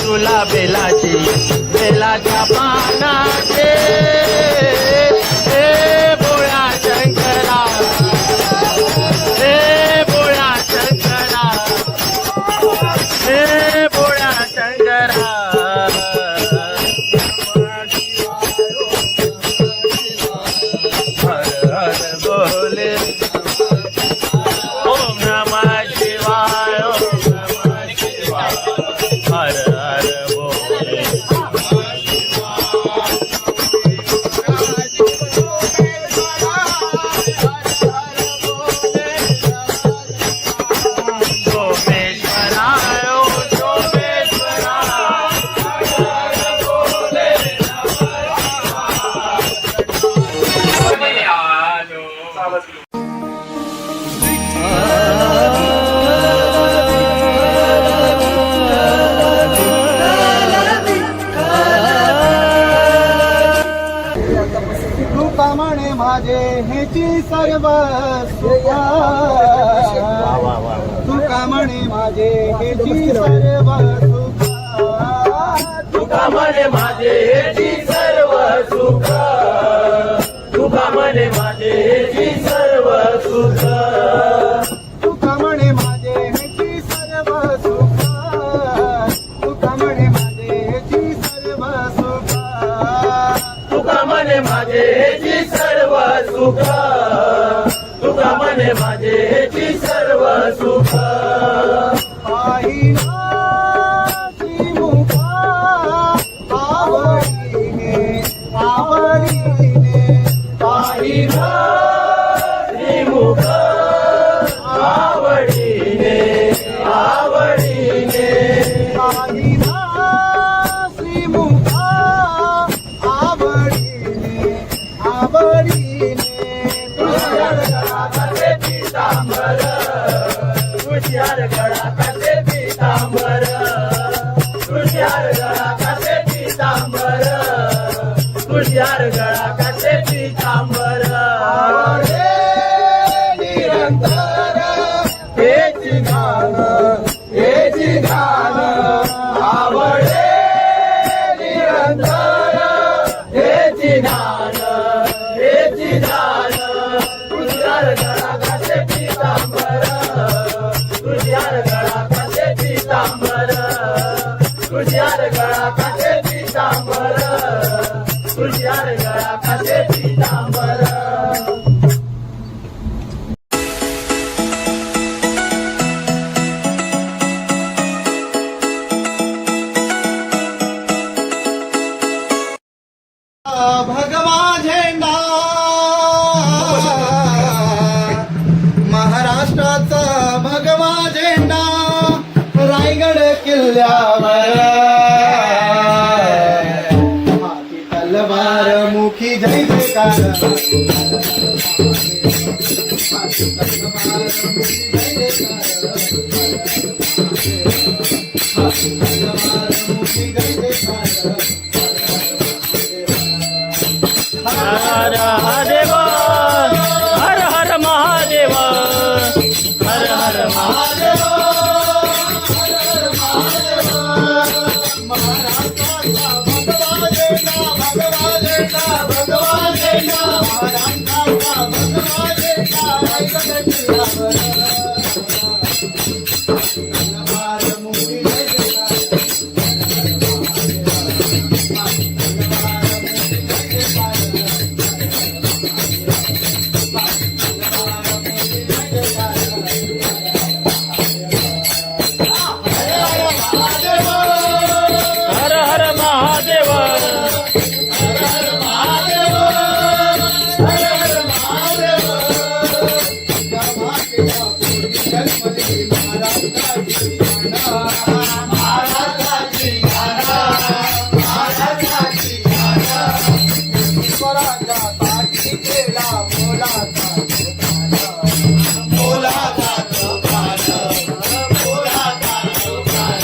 तुला बेलाची बेलाच्या पानाचे हे भोळा शंकरा हे भोळा शंकरा हे भोळा शंकरा हर हर बोले ओम नमः शिवाय ओम नमः शिवाय हर हर बोले सोमेश्वराय ओम तुका म्हणे माझे हेची सर्व सुखा तुका म्हणे माझे हेची सर्व सुखा तुका म्हणे माझे हेची सर्व सुख तुका म्हणे माझे हेची सर्व सुख तुका म्हणे माझे हेची सर्व सुख तुका म्हणे माझे हेची सर्व सुख तुका म्हणे माझे हेची सर्व सुख तुका म्हणे माझे हेची सर्व सुख पाहिला मुखा आवडीने आवडीने पाहिला श्रीमुख आवडीने आवडीने पाहिला श्रीमुखा आवडीने आवडीने कसे पीतांबर तुषार गळा कसे पीतांबर तुषार गळा कसे पीतांबर तुषार गळा कसे पीतांबर आवडे निरंतर हेची गान हेची गान आवडे निरंतर हेची ज्ञान हेची ज्ञान तुषार गळा कसे पीतांबर तुषार गळा कसे पीतांबर तुषार गळा कसे पीतांबर तुषार गळा कसे पीतांबर भगवा झेंडा महाराष्ट्राचा भगवा झेंडा रायगड किल्ल्यावर हाती तलवार मुखी जय जयकार हाती तलवार मुखी जय जयकार हाती तलवार मुखी जय जयकार हर महादेव हर हर महादेव हर हर महादेव हर हर महादेव हर हर महादेव हर हर महादेव महाराजाची गाणा महाराजाची गाणा स्वराजासाठी केला मोलाचा मोलाचा तुफान मोलाचा तुफान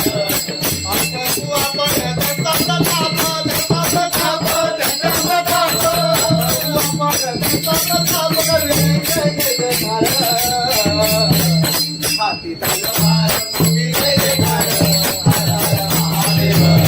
तू आपण दत्ताचा थाप दत्ताचा थाप दत्ताचा थाप तू आपण दत्ताचा थाप जय जय जयकार हाती तलवार मुखी जय जयकार हर हर महादेव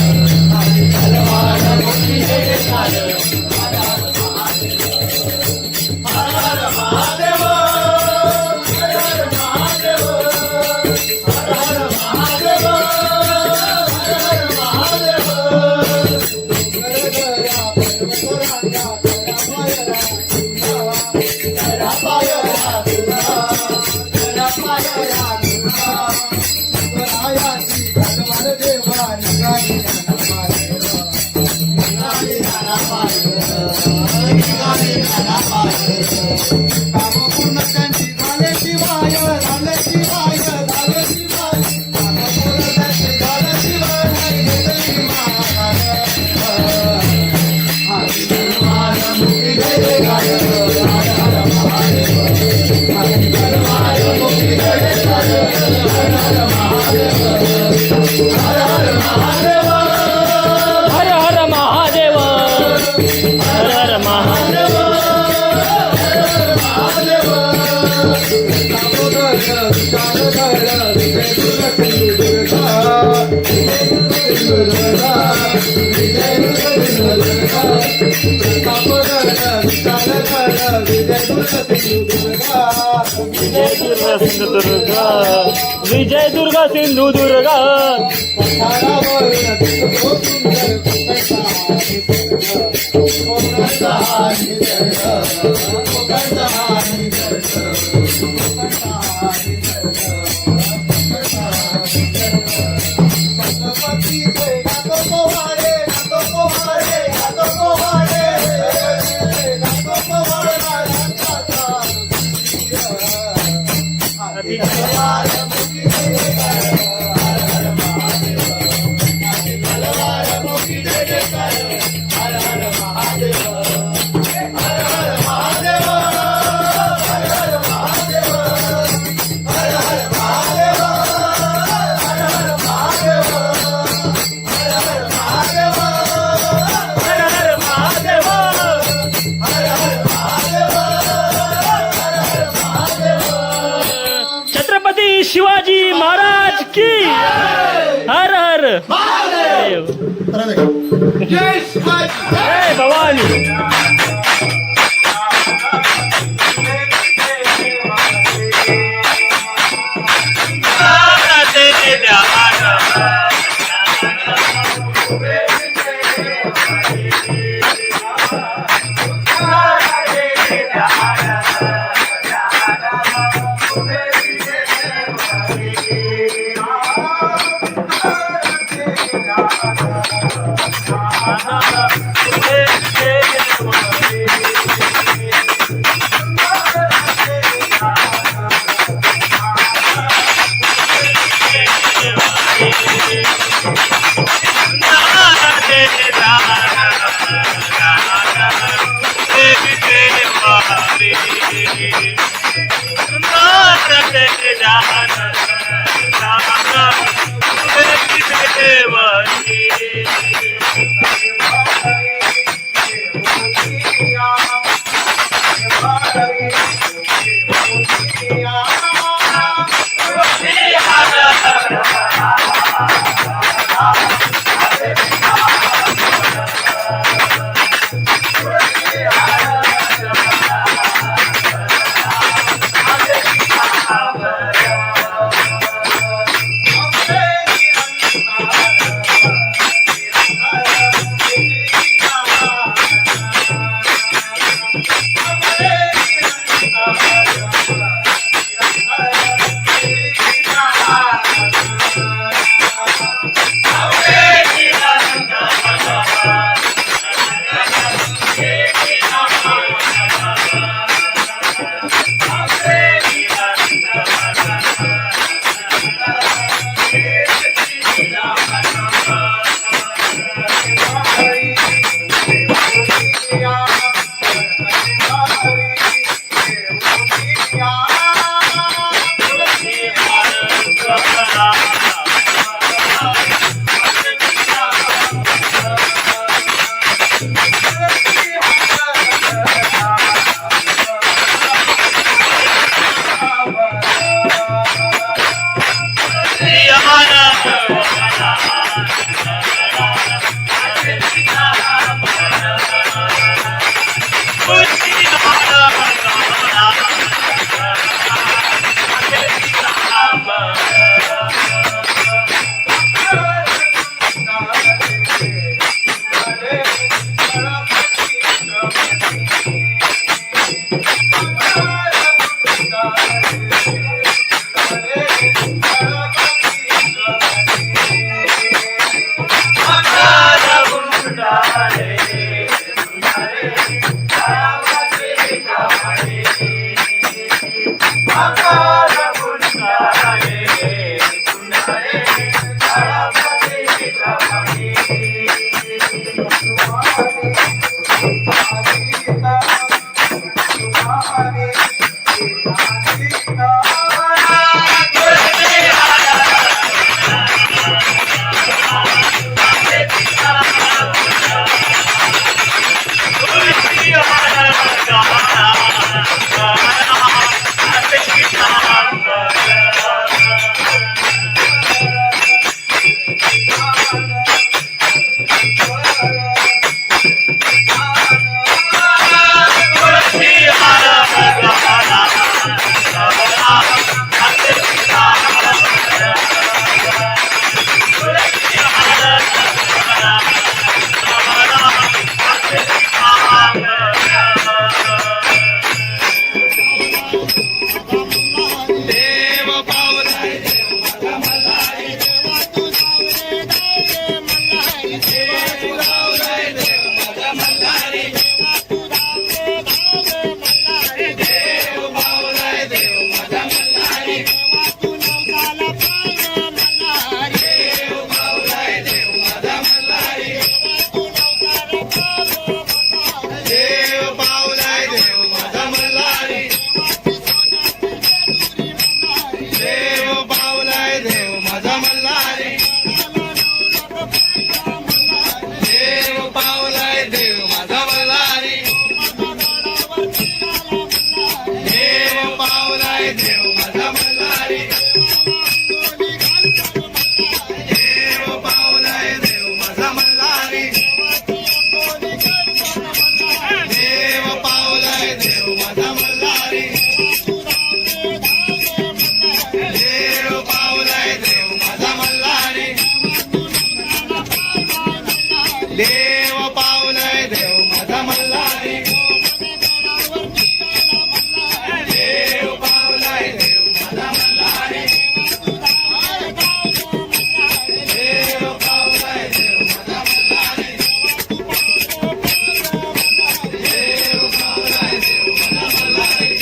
सिंधुदुर्ग विजय दुर्ग सिंधुदुर्ग पठारावर दिसतो सुंदर कोकणचा हा निसर्ग कोकणचा हा निसर्ग कोकणचा हा निसर्ग पशुपतीचे गातो पोवाडे गातो पोवाडे गातो पोवाडे गातो पोवाडे छत्रपती शिवाजी महाराज की हर हर महादेव जय शिवाजी जय भवानी देव पावलाय देव माझा मल्हारी देव पावलाय देव माझा मल्हारी देव पावलाय देव माझा मल्हारी देव पावलाय देव माझा मल्हारी देव पावलाय देव माझा मल्हारी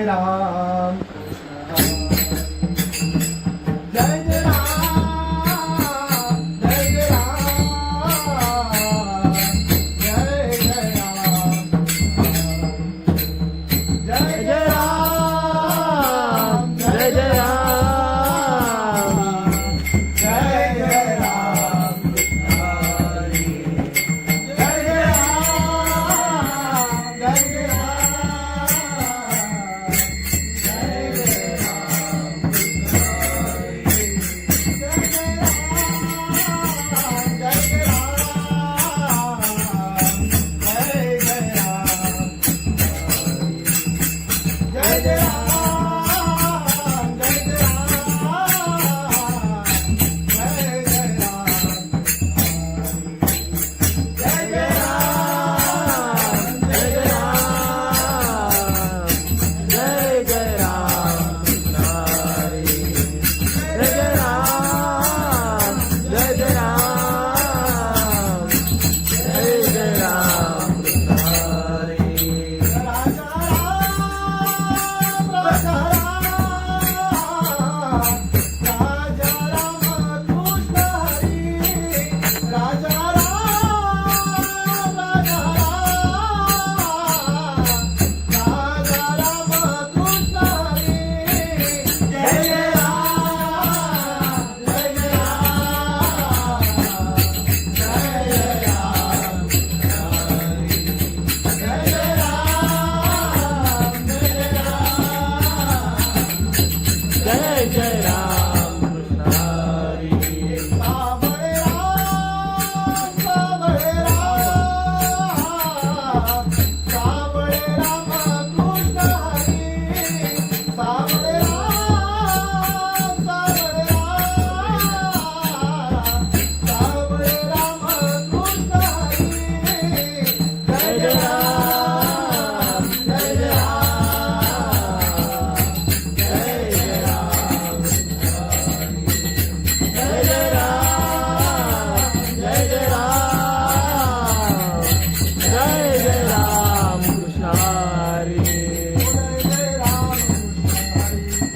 जय राम जय जय राम जय जय राम जय जय राम जय जय राम जय जय राम जय जय राम हरी जय जय राम जय जय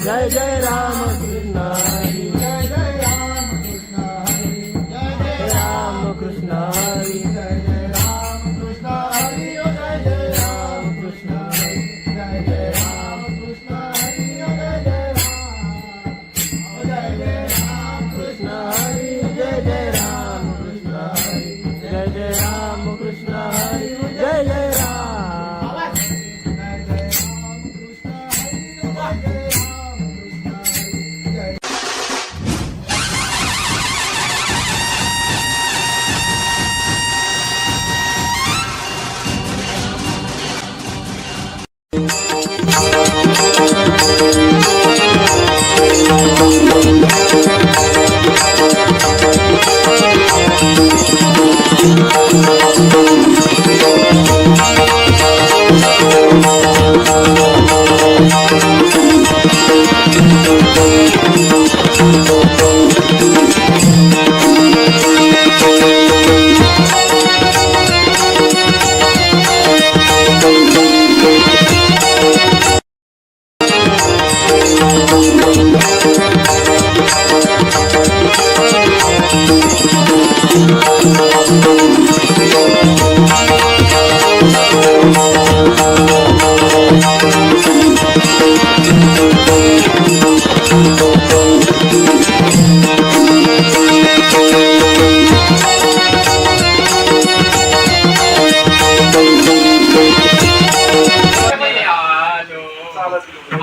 जय जय राम कृष्ण हरी जय जय राम कृष्ण हरी जय जय राम कृष्ण हरी जय जय राम कृष्ण हरी जय जय राम कृष्ण हरी जय जय राम कृष्ण हरी जय जय राम कृष्ण हरी जय जय राम कृष्ण हरी जय जय राम कृष्ण हरी जय जय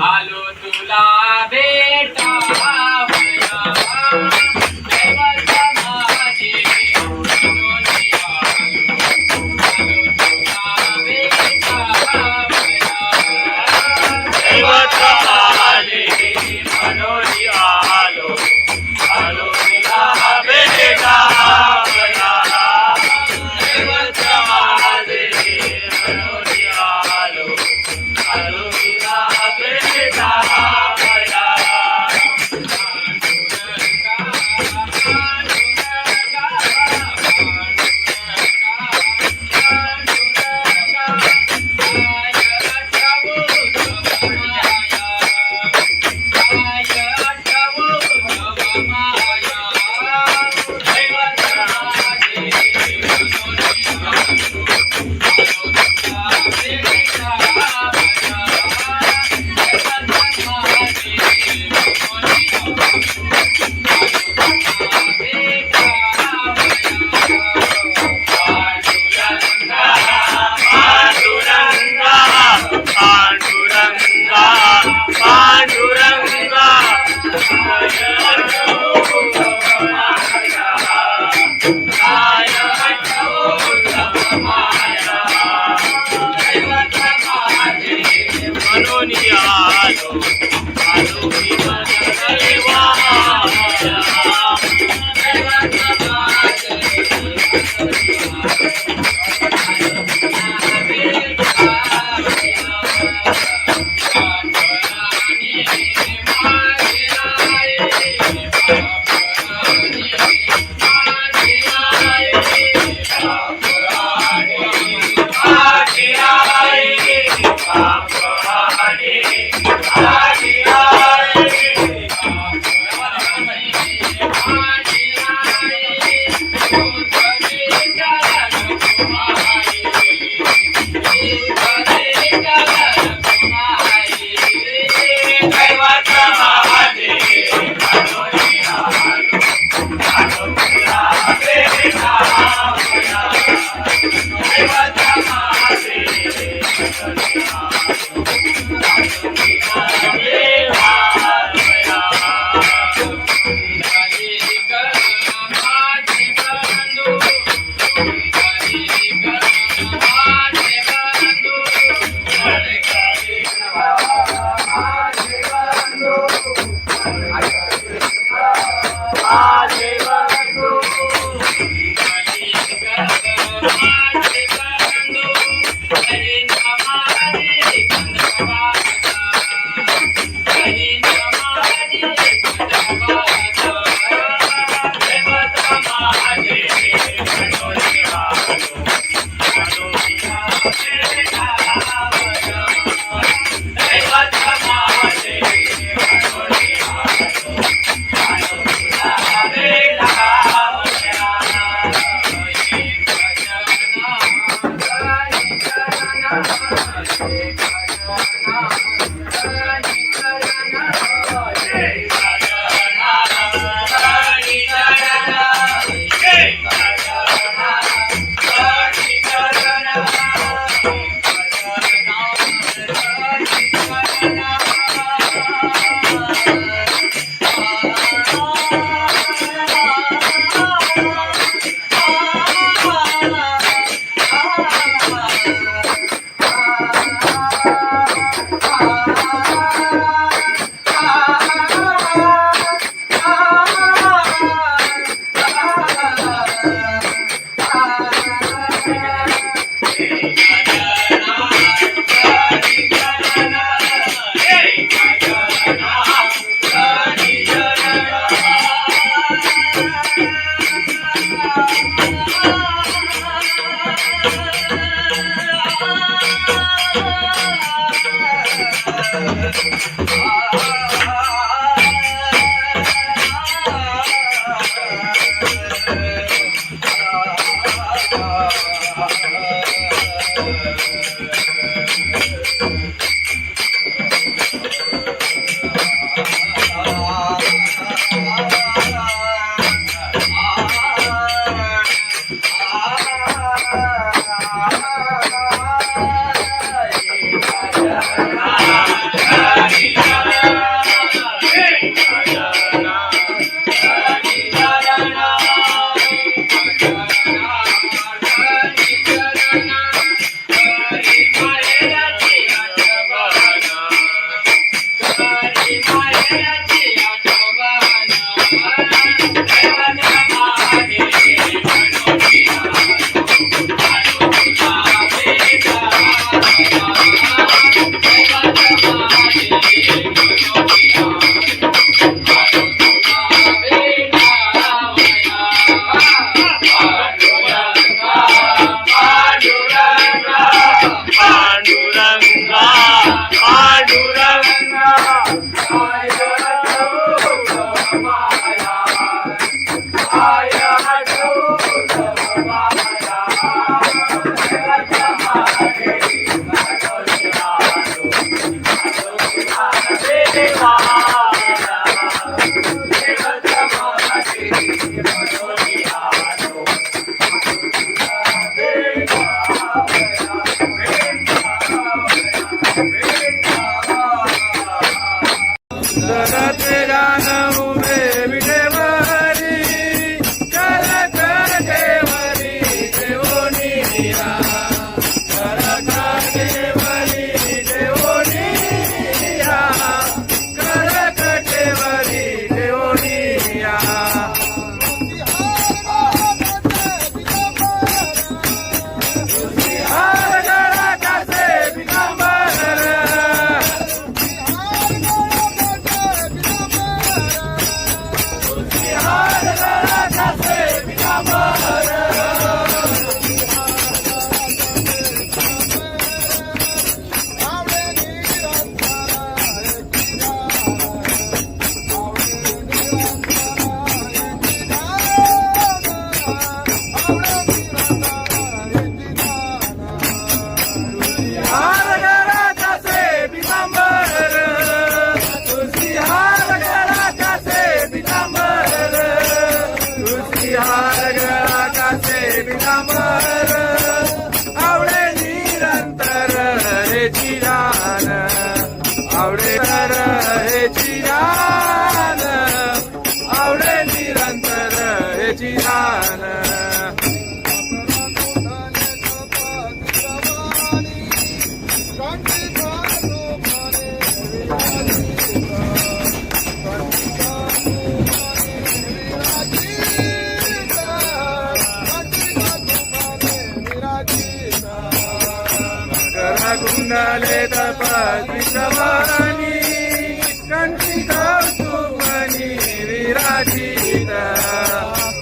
आलो तुला भेटावया देवाचा माझे म्हणून आलो तुला भेटावया देवाचा माझे म्हणून आलो तुला भेटावया देवाचा माझे म्हणून आलो तुला भेटावया आलो आलो मी देवा हेची ज्ञान आवडे निरंतर हेची ज्ञान कुंडले तपस्वी प्रभानी कंठी कौतुमणी विराजित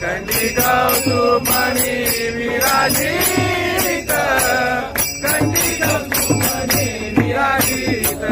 कंठी कौतुमणी विराजित कंठी कौतुमणी विराजित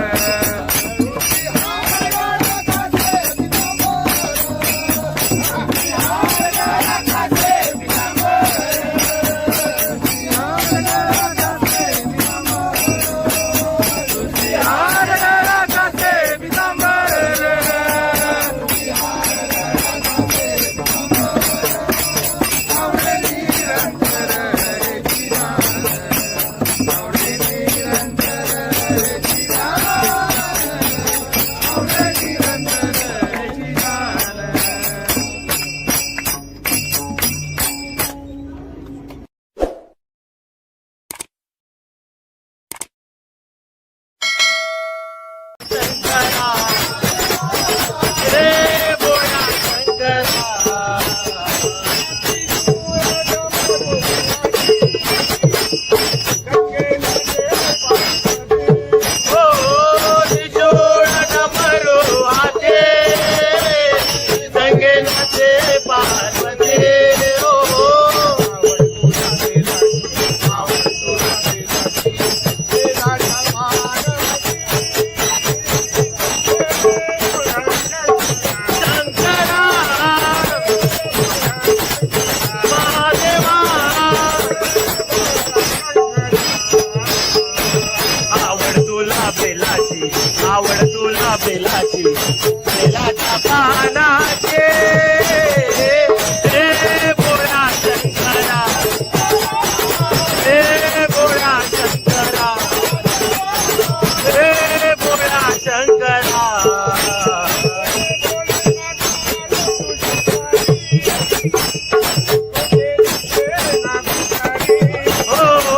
आवड तुला बेलाची बेलाच्या पानाचे रे बोळा शंकरा रे बोळा शंकरा रे बोळा शंकरा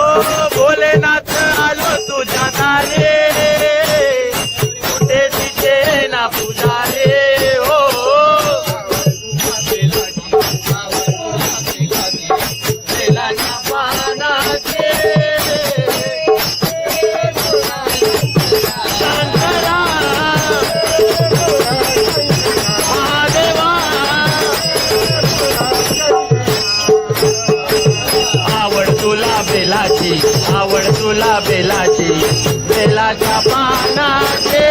भोलेनाथ आलो तुझ्या दारे कुठे दिसे ना पुजारे हो बेलाच्या पानाचे शंकरा महादेवा आवड तुला बेलाची आवड तुला बेलाची बेलाच्या पानाचे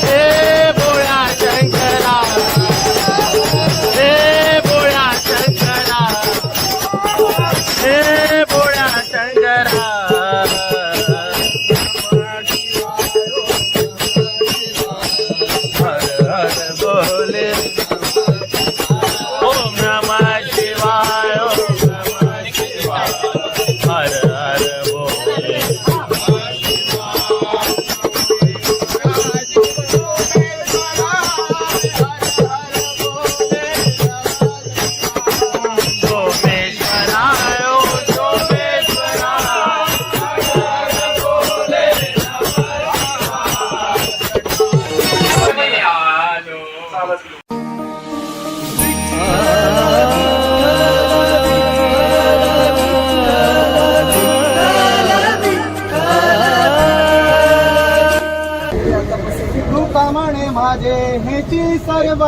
हे बोळा शंकरा हे बोळा शंकरा हे बोळा शंकरा हर हर बोले ओम नमः शिवाय ओम नमः शिवाय हर हर बोले सोमेश्वराय ओम तुका म्हणे माझे हेची सर्व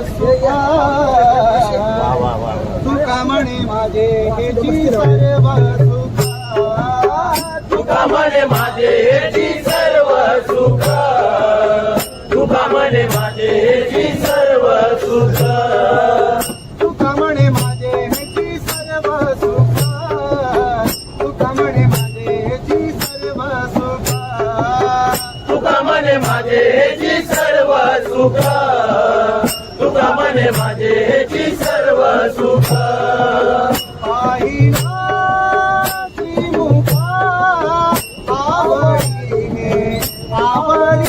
सुखा तुका म्हणे माझे हेची सर्व सुखा तुका म्हणे माझे हेची सर्व सुख तुका म्हणे माझे हेची सर्व सुख तुका म्हणे माझे हेची सर्व सुखा तुका म्हणे माझे हेची सर्व सुखा तुका म्हणे माझे हेची सर्व सुख तुका म्हणे माझे हेची सर्व सुख पाहिला श्रीमुखा आवडीने आवडीने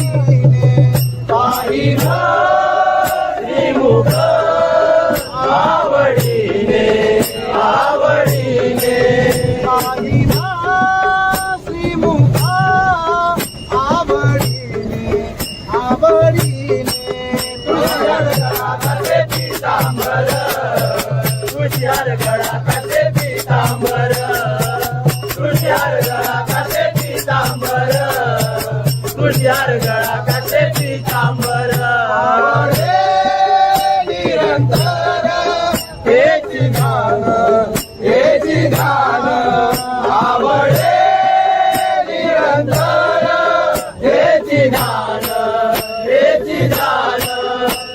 ध्यान हेची ध्यान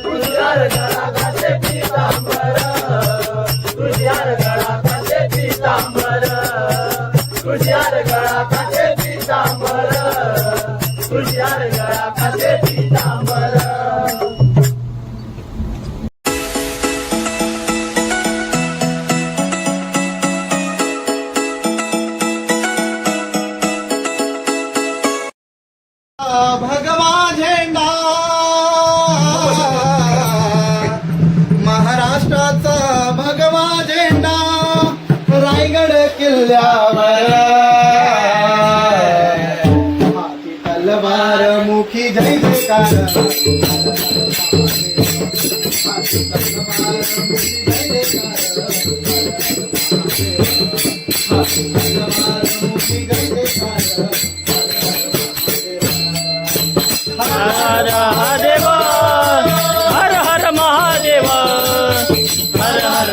तुझ्यार गळा घाते पितांबर तुझ्यार गळा घाते पितांबर तुझ्यार गळा घाते पितांबर तुझ्यार गळा घाते पितांबर भगवा झेंडा महाराष्ट्राचा भगवा झेंडा रायगड किल्ल्यावर हाती तलवार मुखी जय जयकार हाती तलवार मुखी जय जयकार हाती तलवार मुखी जय जयकार हर महादेव हर हर महादेव हर हर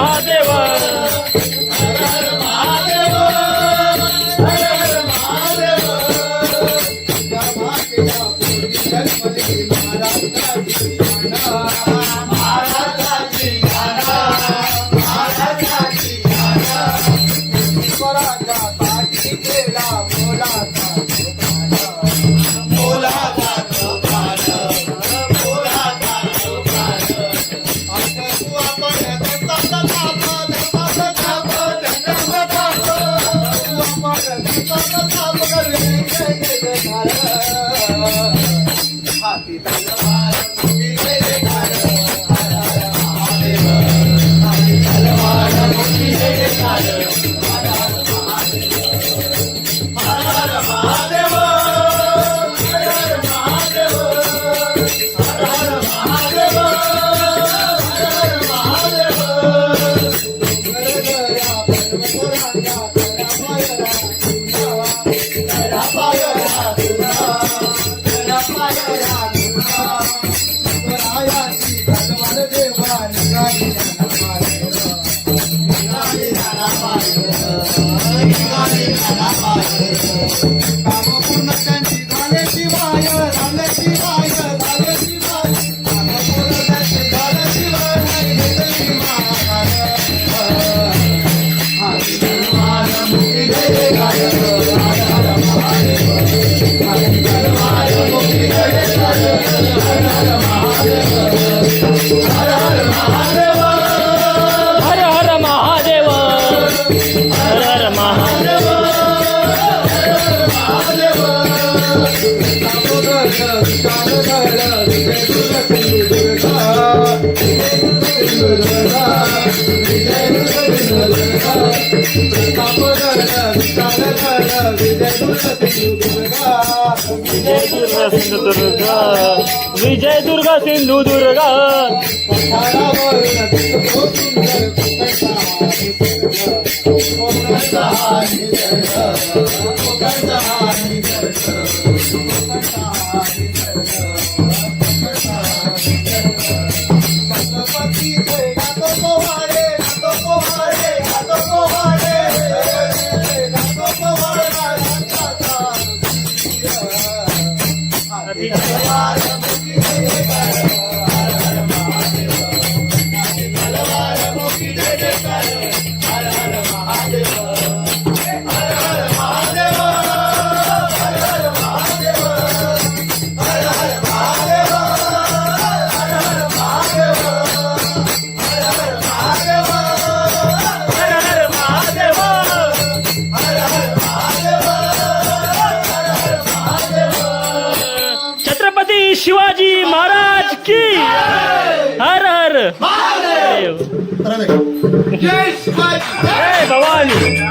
महादेव हर हर महादेव हाती तलवार मुखी जय जयकार काम पूर्ण त्यांची झाल्याशिवाय झाल्याशिवाय झाल्याशिवाय काम पूर्ण त्यांची झाल्याशिवाय नाही घेतली माघार. हाती तलवार मुखी जय जयकार हर हर महादेव हाती तलवार मुखी जय जयकार हर हर महादेव हर हर महादेव हर हर महादेव हर हर महादेव विजय दुर्गा सिंधुदुर्ग छत्रपती शिवाजी महाराज की हर हर महादेव. जय शिवाजी जय भवानी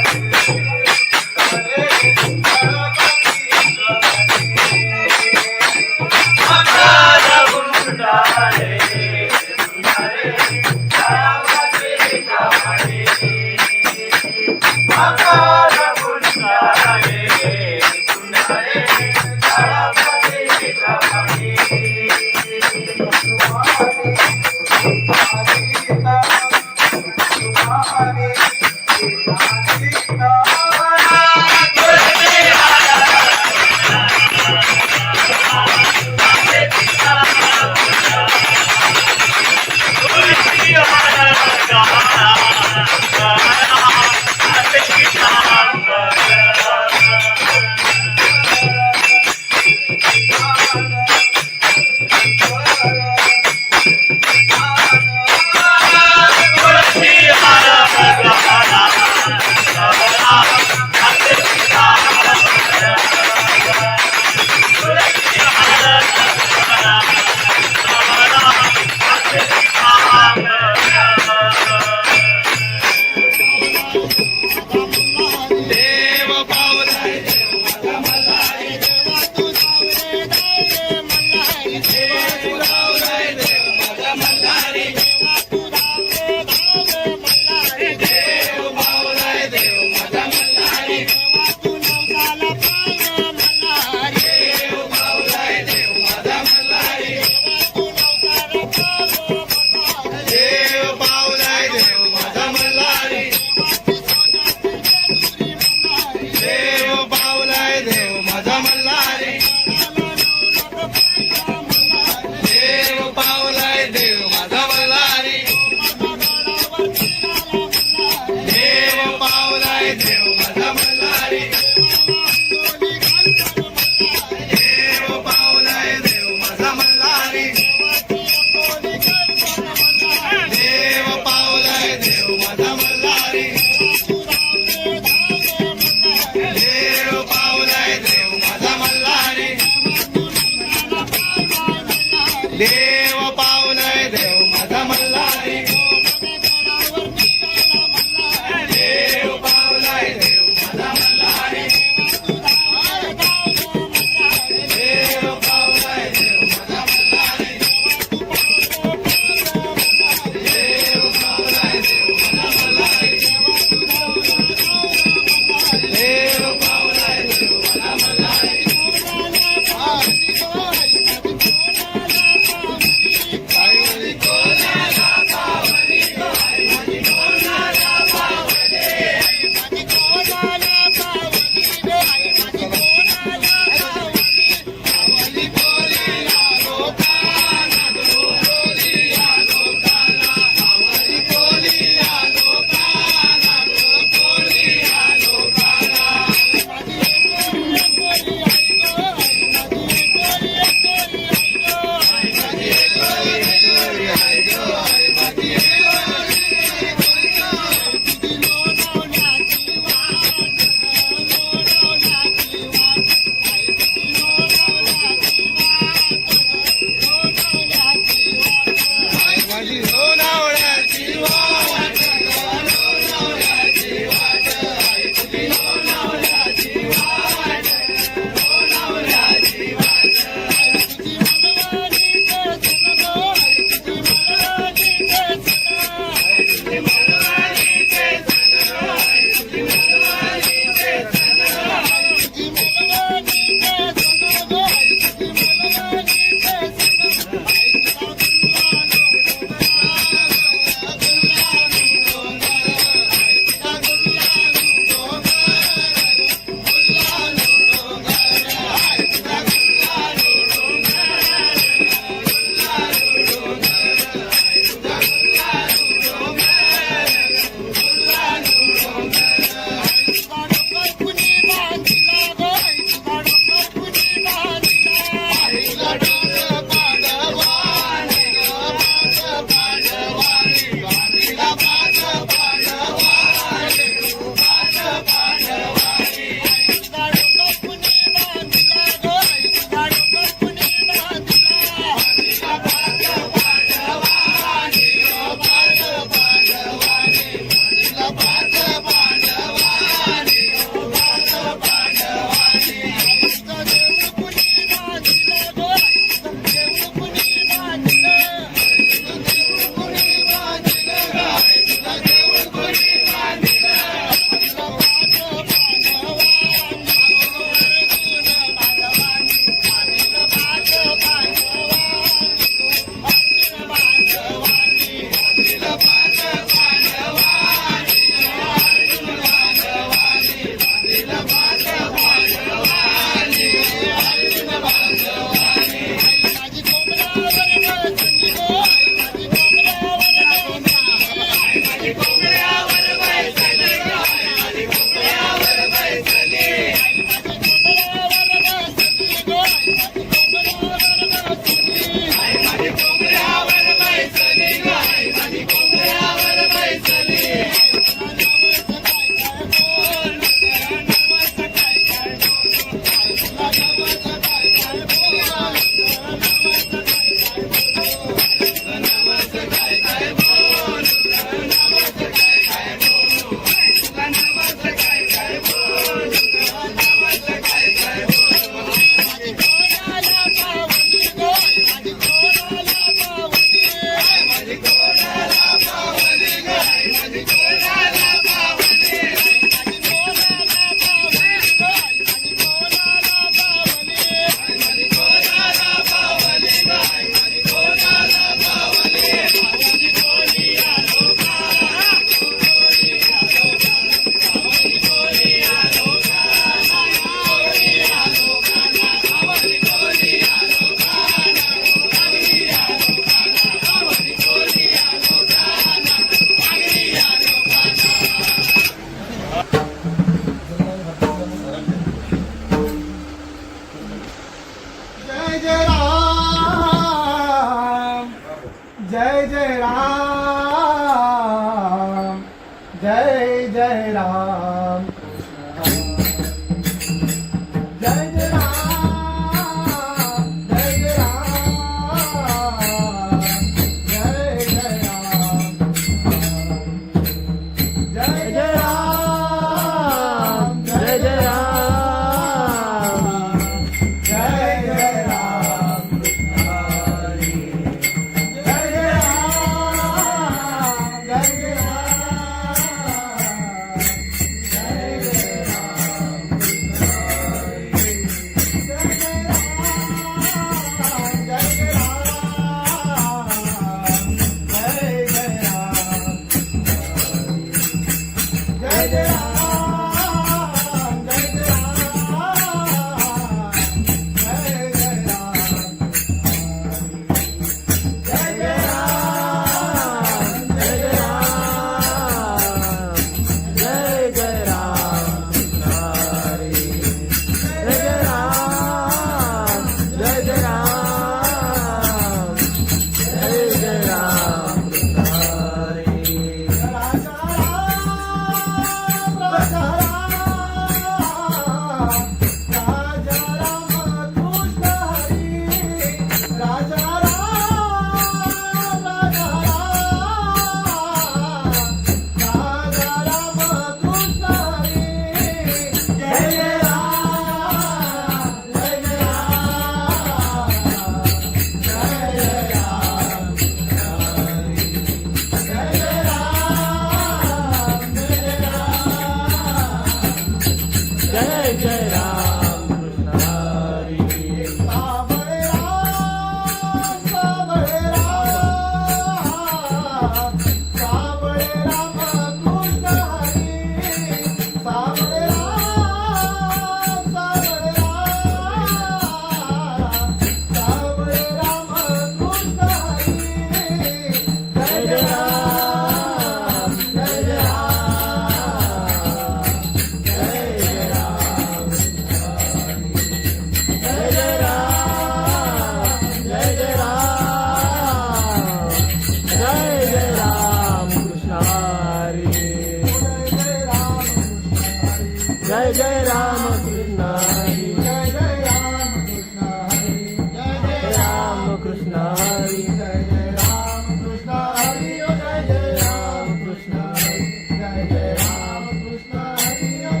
जय जय राम कृष्ण हरी जय जय राम कृष्ण हरी जय जय राम कृष्ण हरी जय जय राम कृष्ण हरी ओ जय जय राम कृष्ण हरी जय जय राम कृष्ण हरी ओ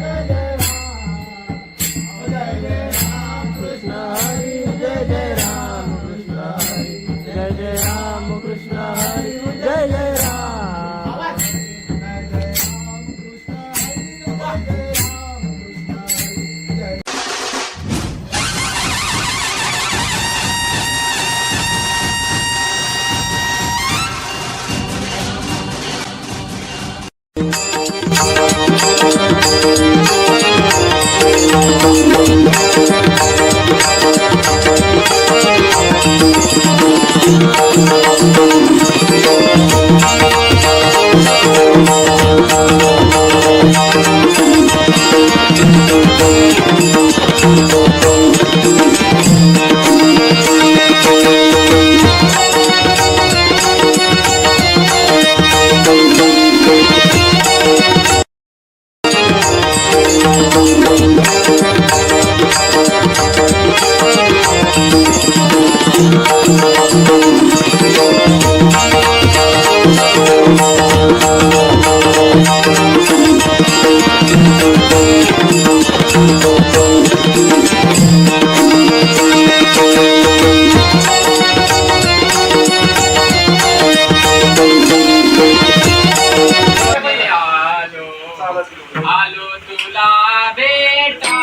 जय जय राम कृष्ण हरी जय जय राम कृष्ण हरी जय जय राम कृष्ण हरी जय जय आलो तुला बेटा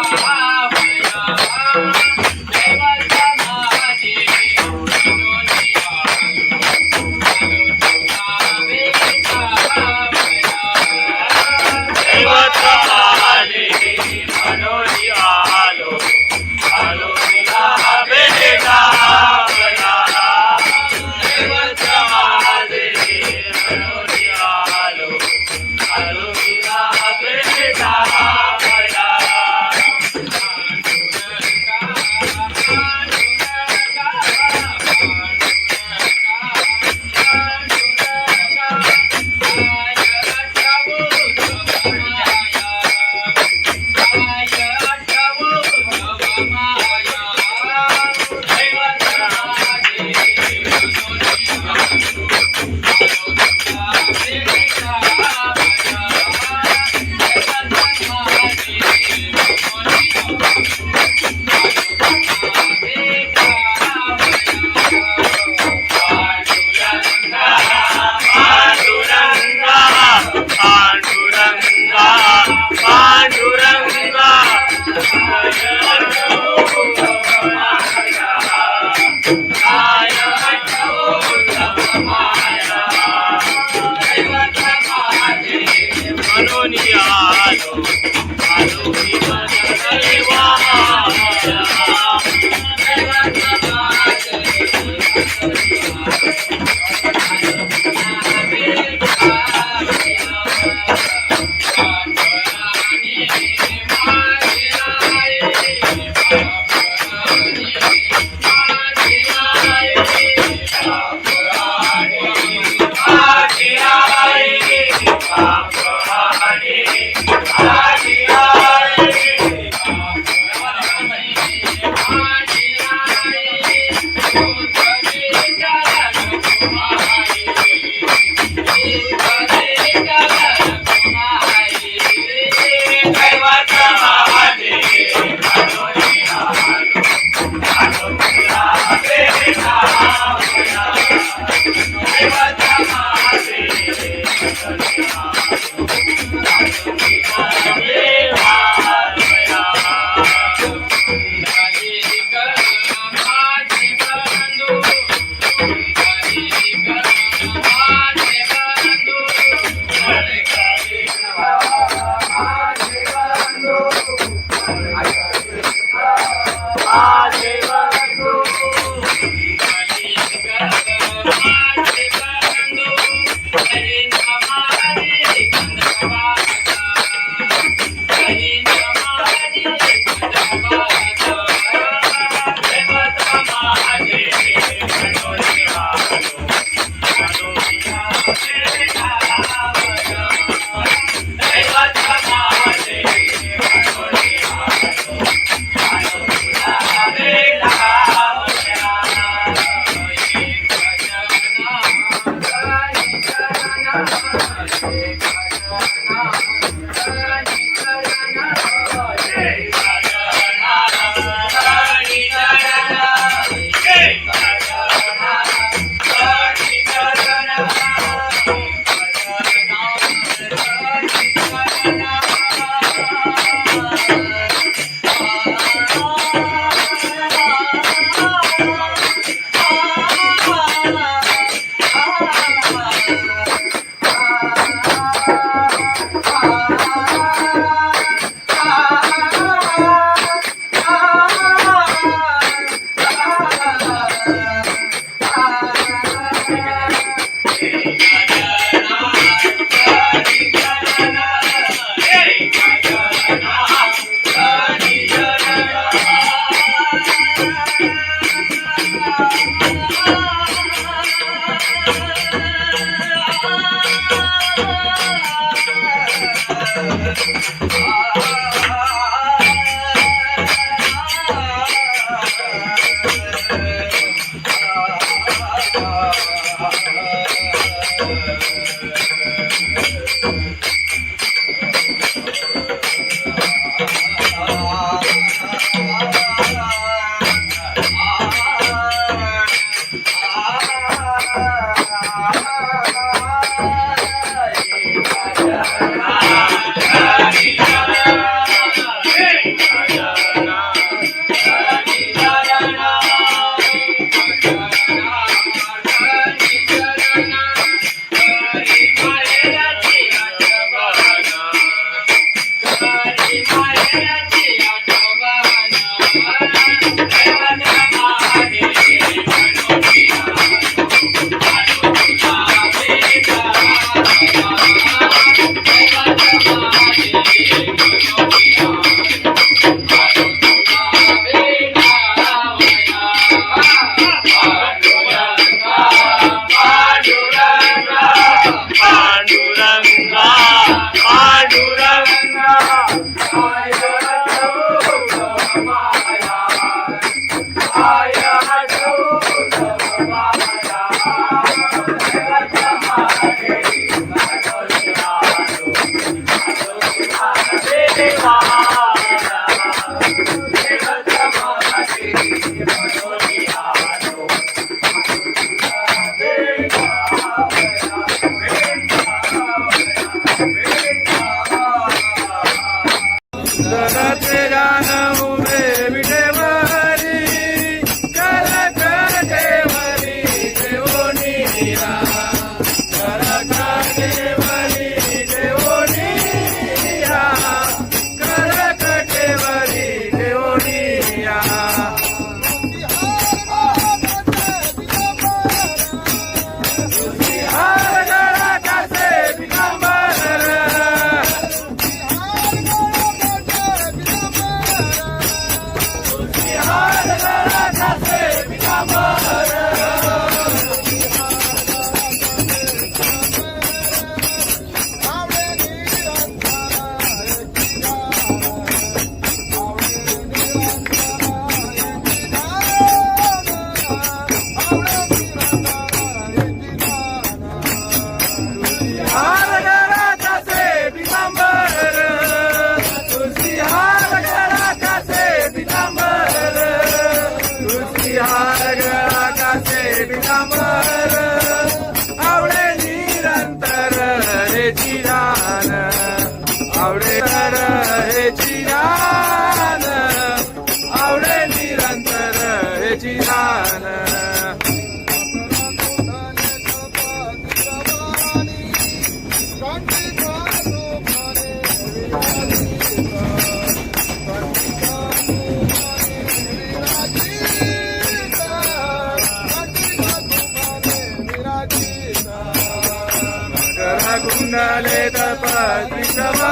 कुंडले तपस्वितवानी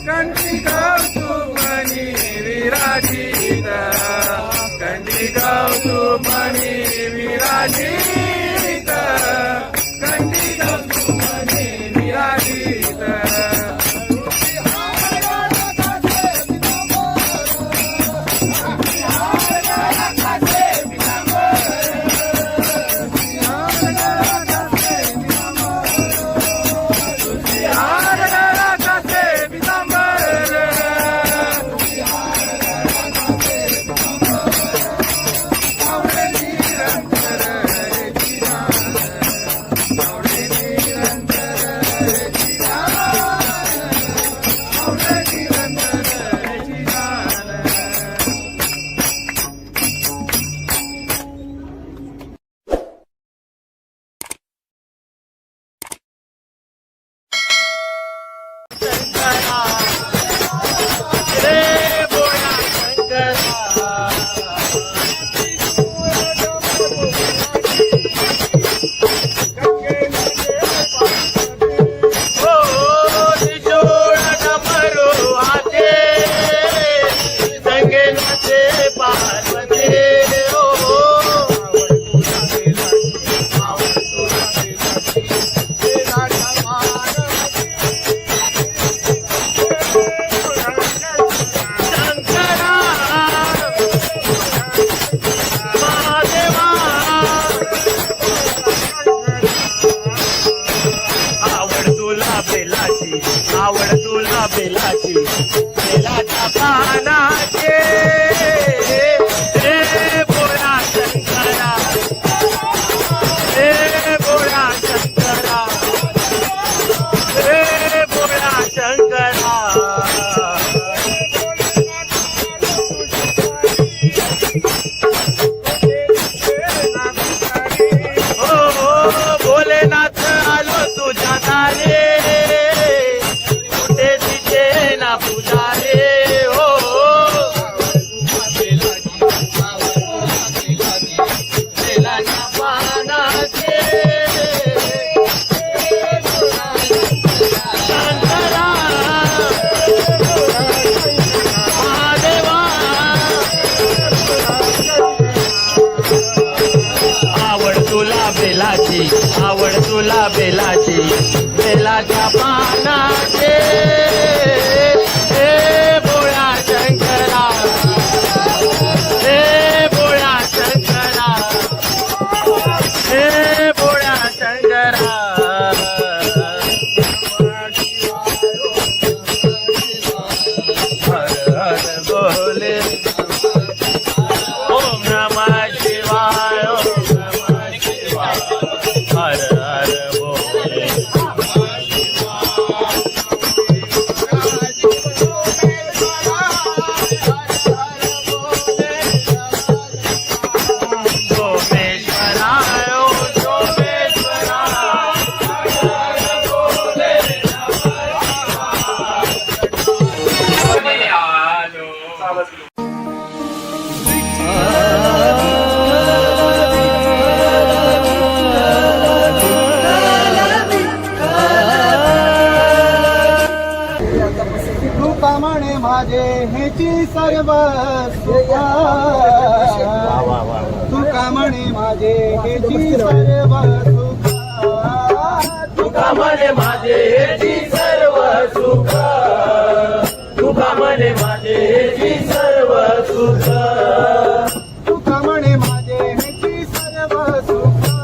कंठी कौतुमणि विराजित कंठी कौतुमणि विराजित कंठी कौतुमणि विराजित बेलाची बेलाच्या पानाचे हे बोळा शंकरा हे बोळा शंकरा हे बोळा शंकरा भोलेनाथ आलो तुझ्या दारे कुठे दिसे ना पुजारे हो बेलाच्या पानाचे शंकरा महादेवा आवड तुला बेलाची आवड तुला बेलाची बेलाच्या पानाचे हे बोळा शंकरा हे बोळा शंकरा हे बोळा शंकरा हर हर बोले ओम नमः शिवाय ओम नमः शिवाय हर हर बोले सोमेश्वराय ओम सोमेश्वराय आलो तुका म्हणे माझे हेची सर्व सुखा तुका म्हणे माझे हेची सर्व सुखा तुका म्हणे माझे हेची सर्व सुख तुका म्हणे माझे हेची सर्व सुख तुका म्हणे माझे हेची सर्व सुखा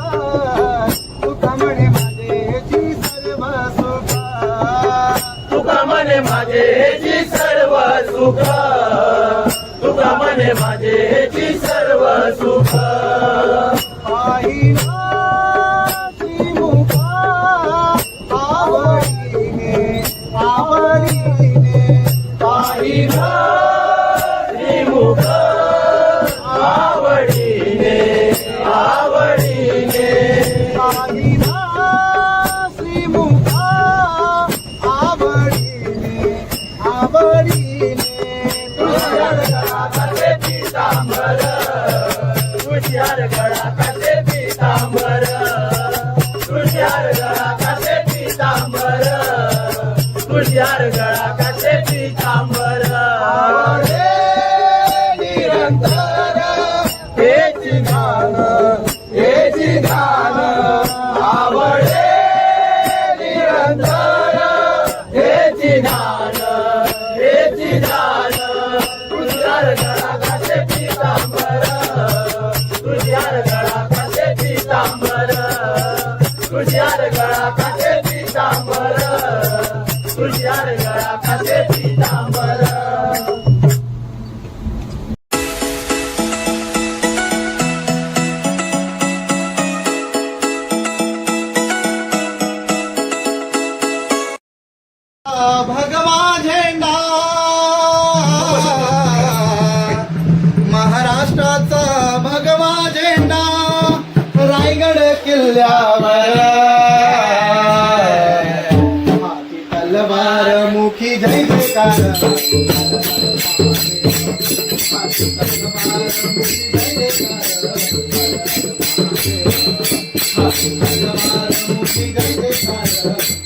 तुका म्हणे माझे हेची सर्व सुखा तुका म्हणे माझे हेची सर्व सुख तुका म्हणे माझे हेची सर्व सुख पाहिला श्रीमुखा आवडीने आवडीने पाहिला श्रीमुख आवडीने आवडीने पाहिला श्रीमुखा आवडीने आवडीने कसे पितांबर तुषार गळा कसे पितांबर तुषार गळा कसे पितांबर तुषार गळा कसे पितांबर आवडे निरंतर हेची गान हेची गान आवडे निरंतर हेची ज्ञान हेची ज्ञान तुषार गळा कसे पितांबर तुषार गळा कसे पितांबर तुषार गळा कसे पितांबर तुषार गळा कसे पितांबर भगवा झेंडा महाराष्ट्राचा भगवा झेंडा रायगड किल्ल्यावर हाती तलवार मुखी जय जयकार हाती तलवार मुखी जय जयकार हाती तलवार मुखी जय जयकार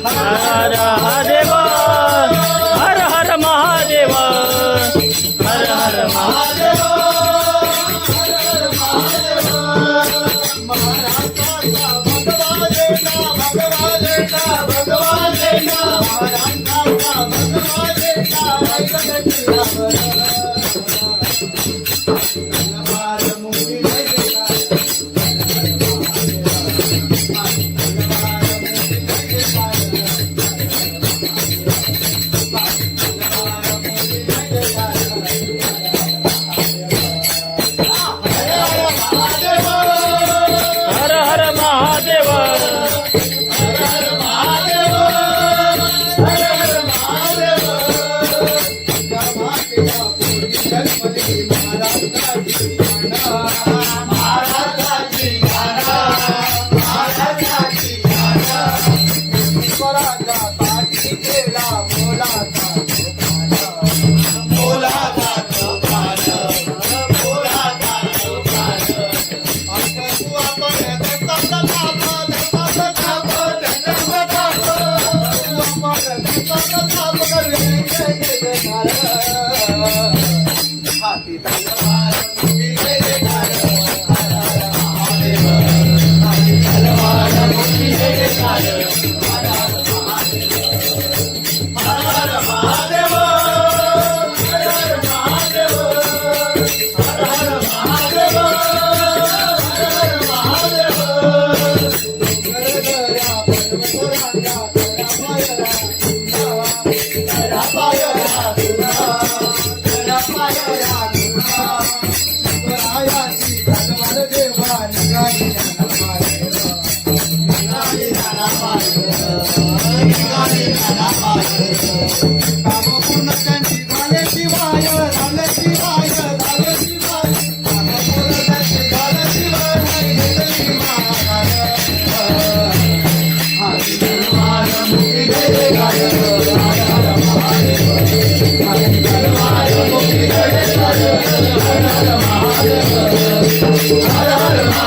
हर हर देवा हर हर महादेव हर हर महादेव महाराष्ट्राचा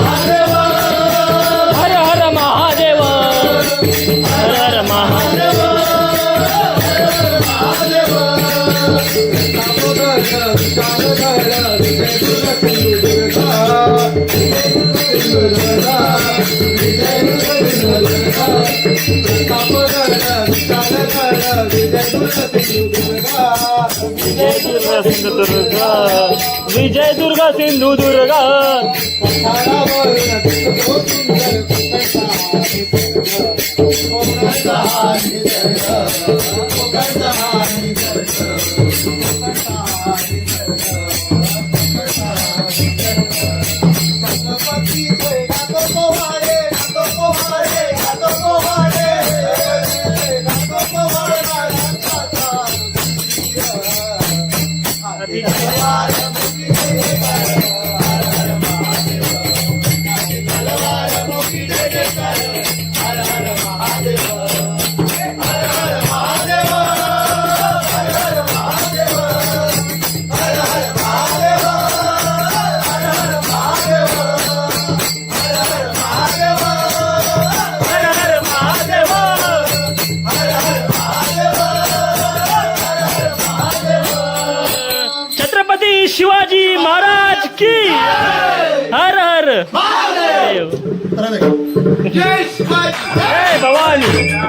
महादेव हर हर महादेव हर हर महादेव विजय दुर्ग सिंधुदुर्ग छत्रपती शिवाजी महाराज की हर हर महादेव जय शिवाजी जय भवानी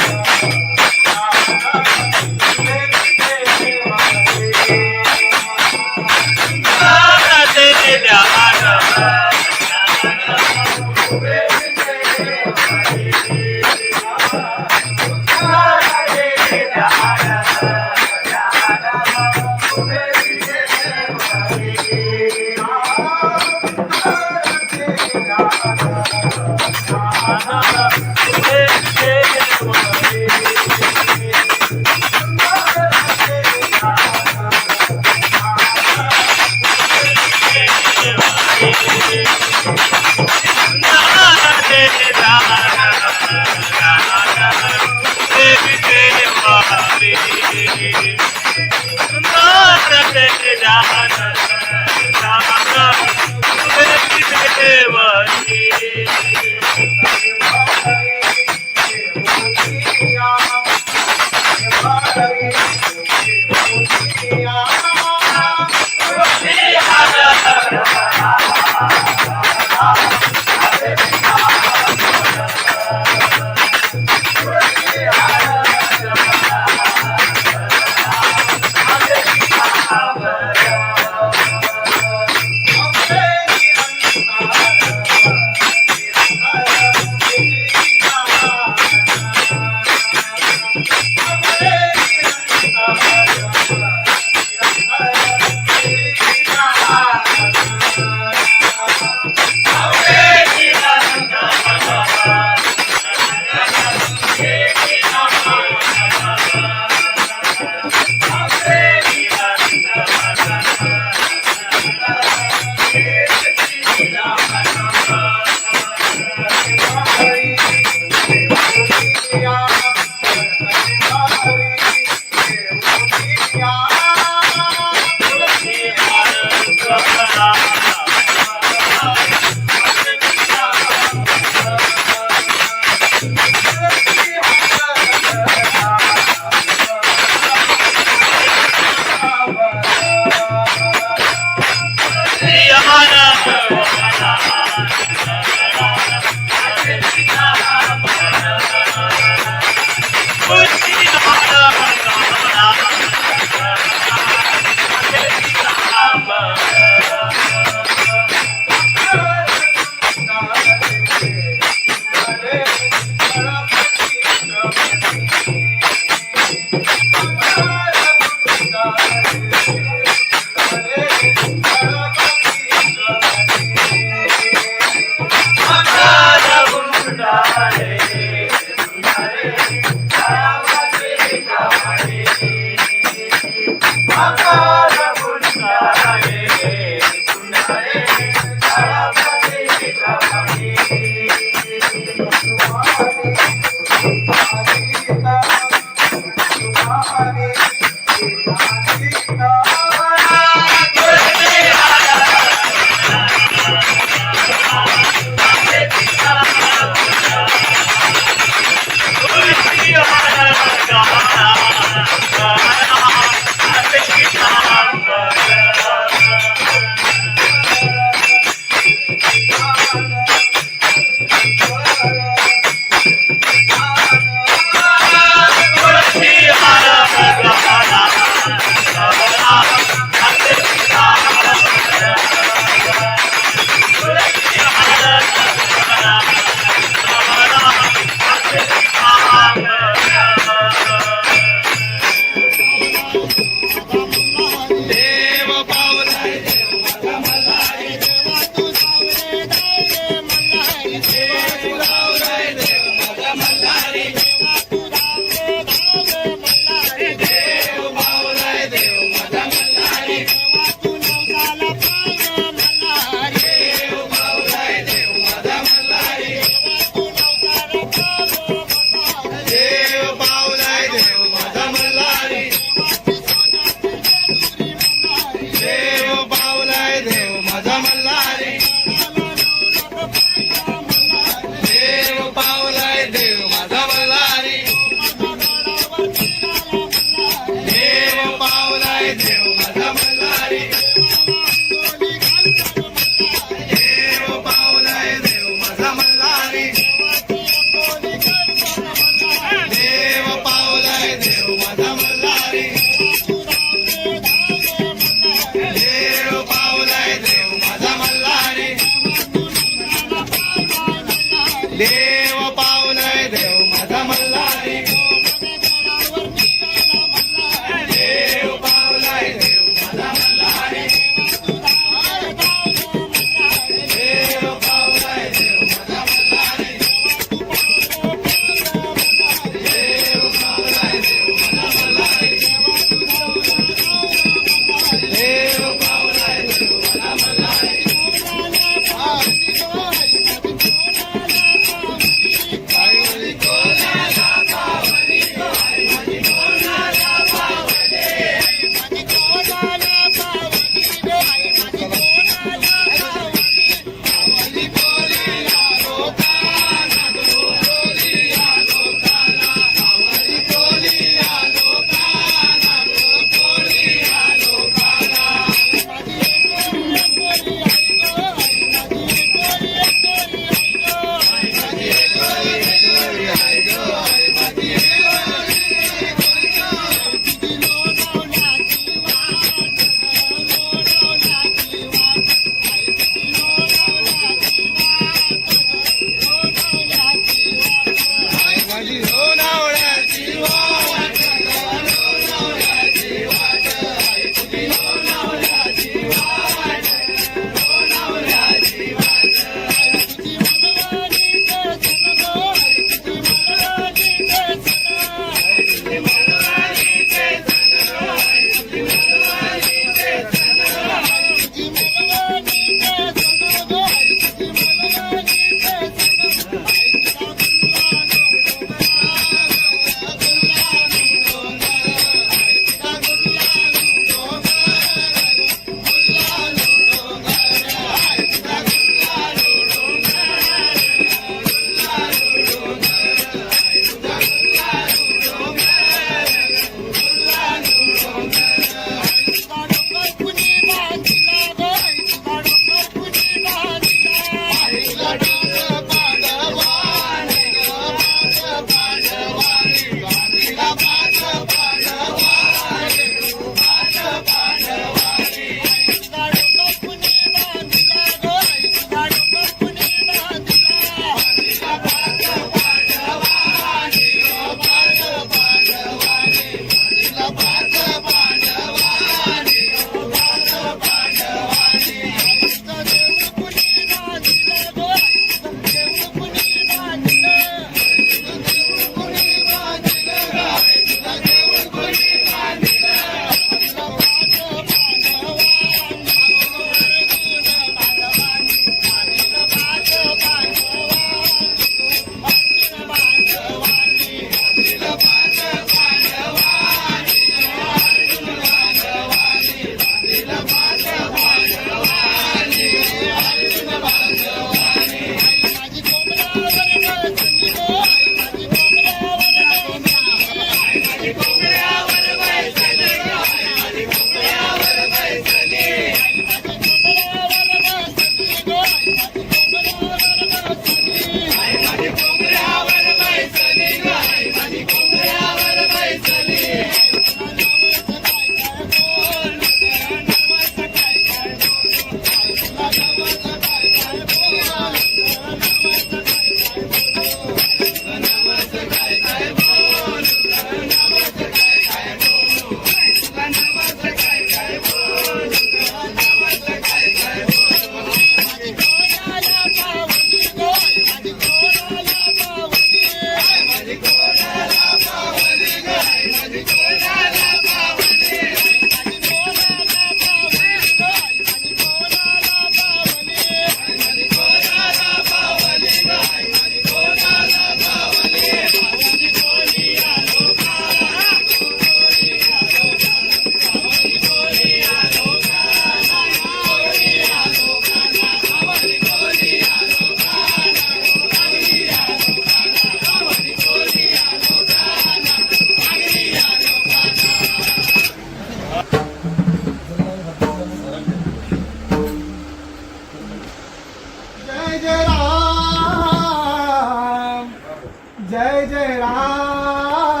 जय जय राम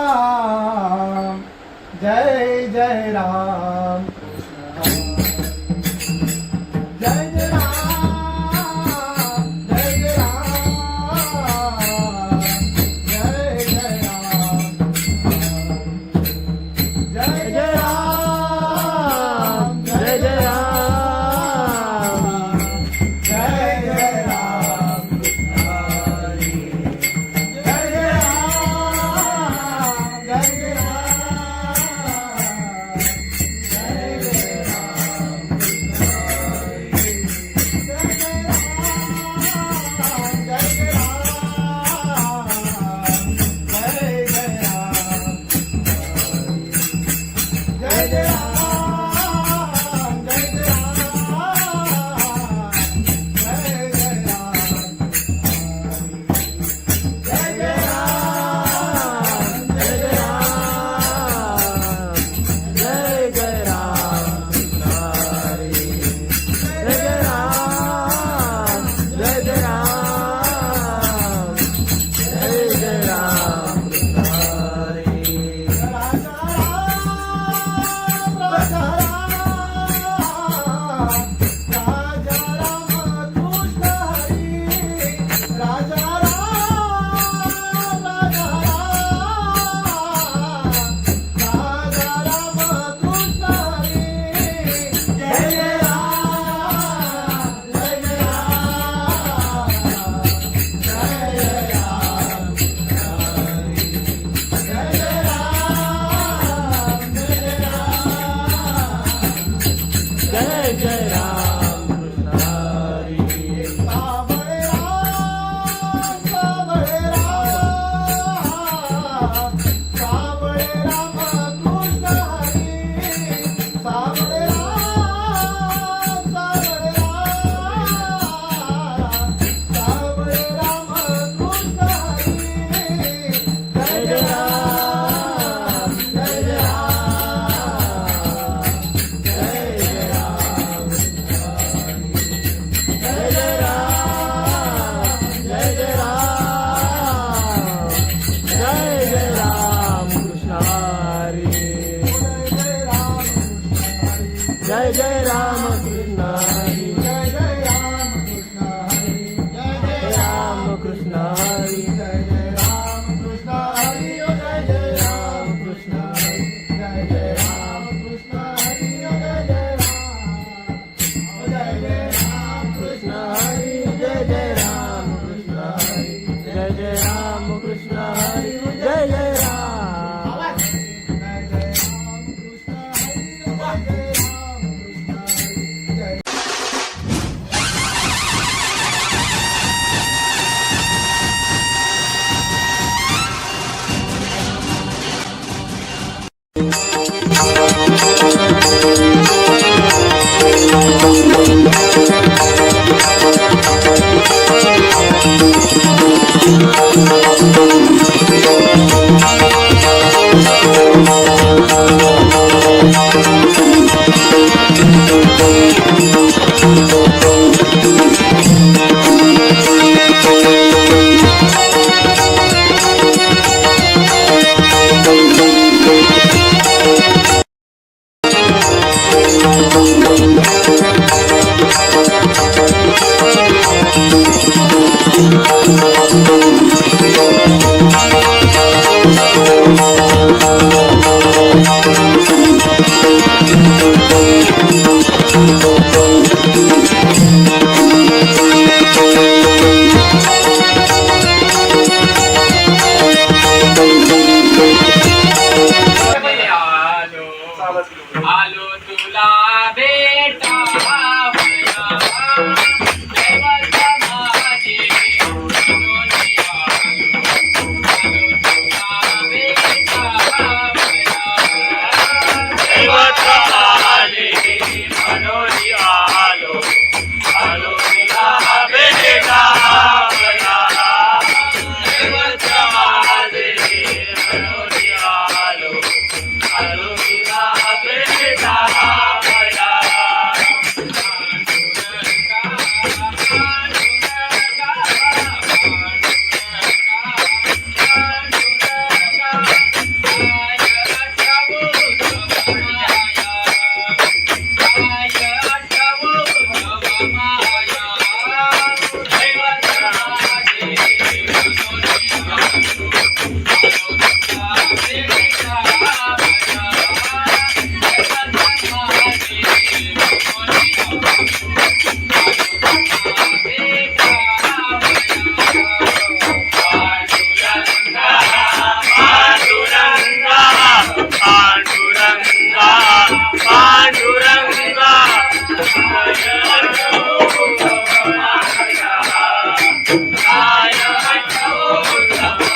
जय जय राम जय जय राम जय जय राम जय जय राम जय जय राम जय जय राम जय जय राम हरी जय जय राम जय जय राम जय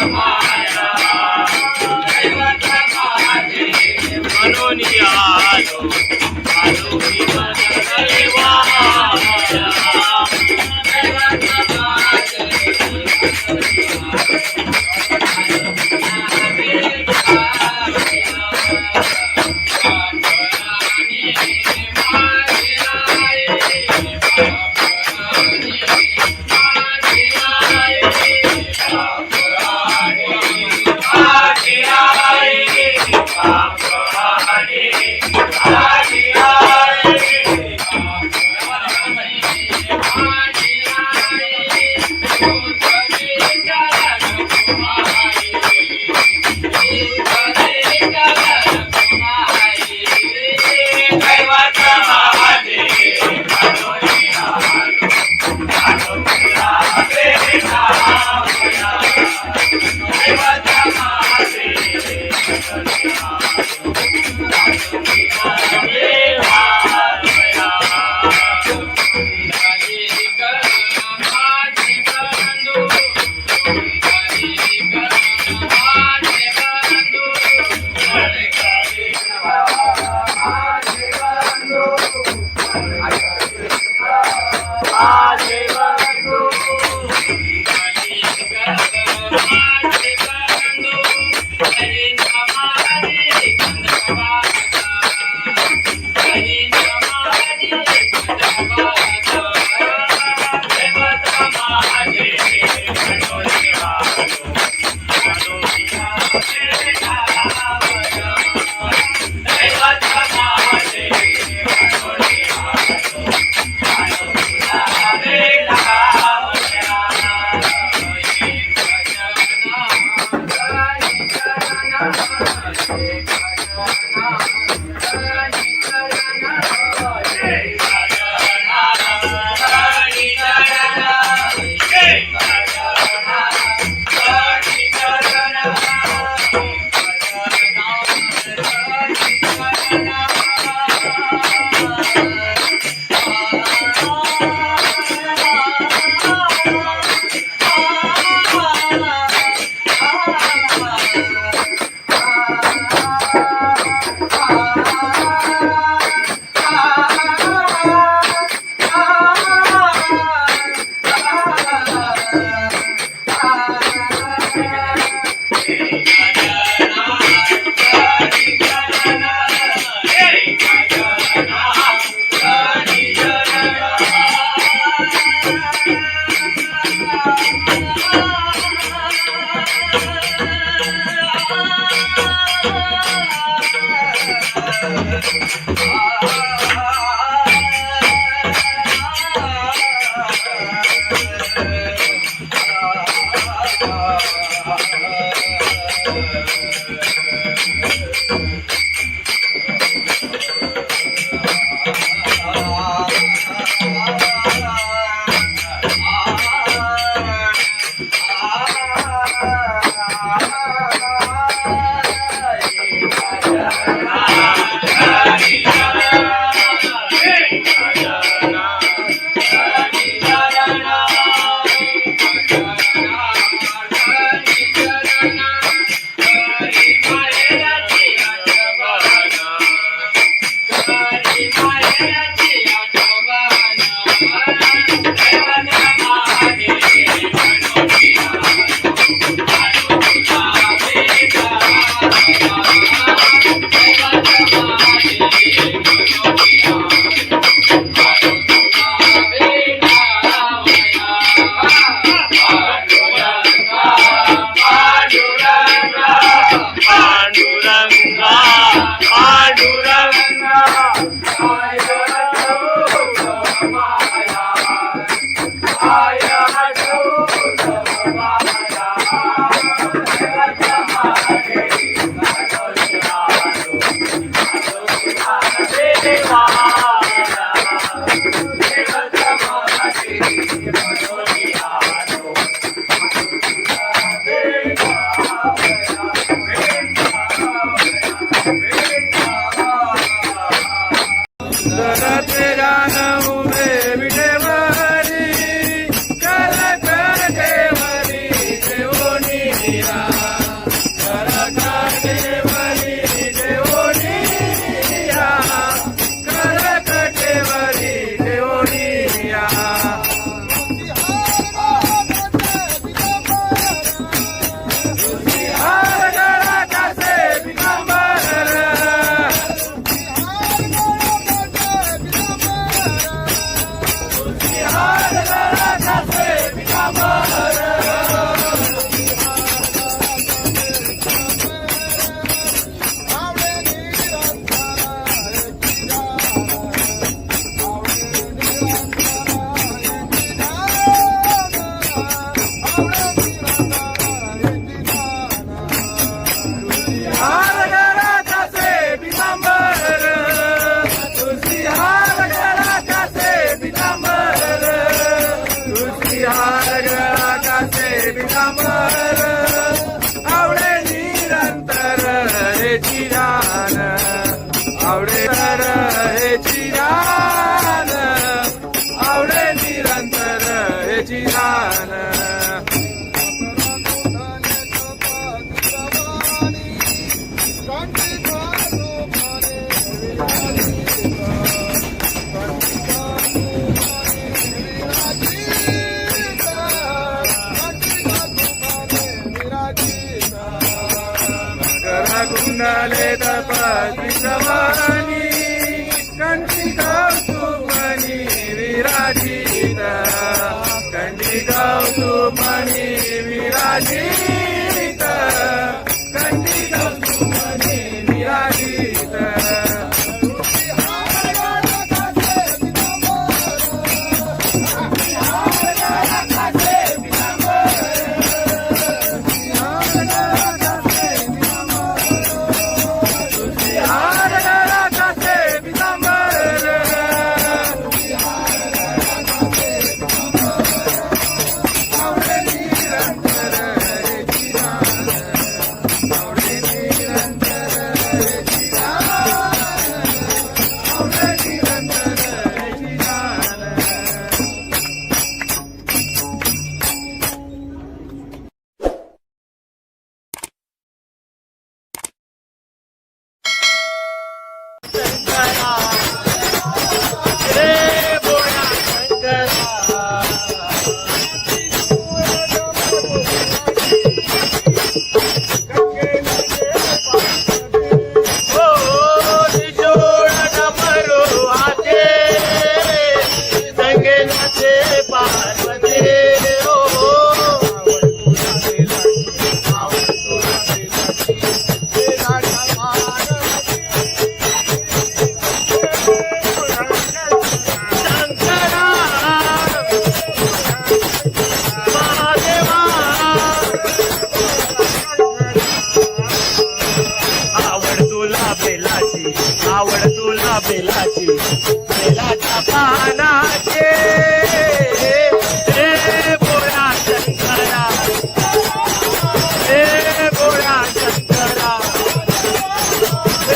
म्हणून आलो आलो मी देवा कर कटेवरी देवोनी या कर कटेवरी देवोनी या हार गळा कसे पितांबर हार गळा कसे पितांबर हार गळा कसे पितांबर तुझी हार गळा कसे पितांबर तुझी हार गळा कसे पितांबर आवडे निरंतर हे चिरान आवडे तर हे चिरान आवडे निरंतर हे चिरान कुंडले तपस्वी समानी कंठी कौतुमणी विराजित कंठी कौतुमणी विराजित कंठी कौतुमणी विराजित हार गळा कसे पितांबर आवडे निरंतर हे चिरान आवडे निरंतर हे चिरान आवडे निरंतर हे चिरान शंकरा रे बोला शंकरा ओ तिजोड डमरू हाते संगे नाचे पार्वती ओ शंकरा महादेवा आवड तुला बेलाची आवड तुला बेलाची बेलाच्या पानाचे रे बोला शंकरा रे बोला शंकरा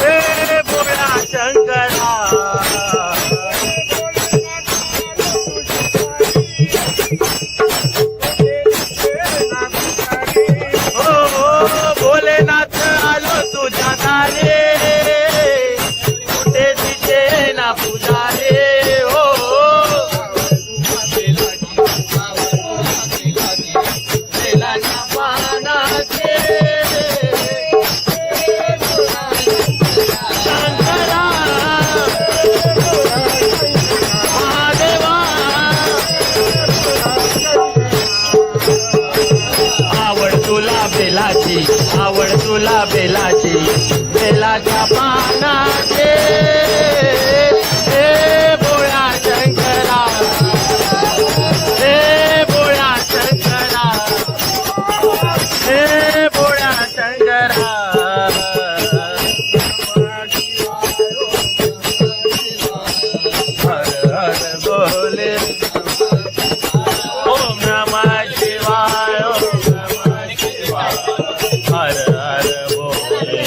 रे बोला शंकरा ओ भोलेनाथ आलो तुझ्या दारे कुठे दिसे ना पुजारे हो बेलाच्या पानाचे शंकरा महादेवा आवड तुला बेलाची आवड तुला बेलाची बेलाच्या पानाचे हे बोळा शंकरा हे बोळा शंकरा हे बोळा शंकरा हर हर बोले ओम नमः शिवाय ओम नमः शिवाय हर हर बोले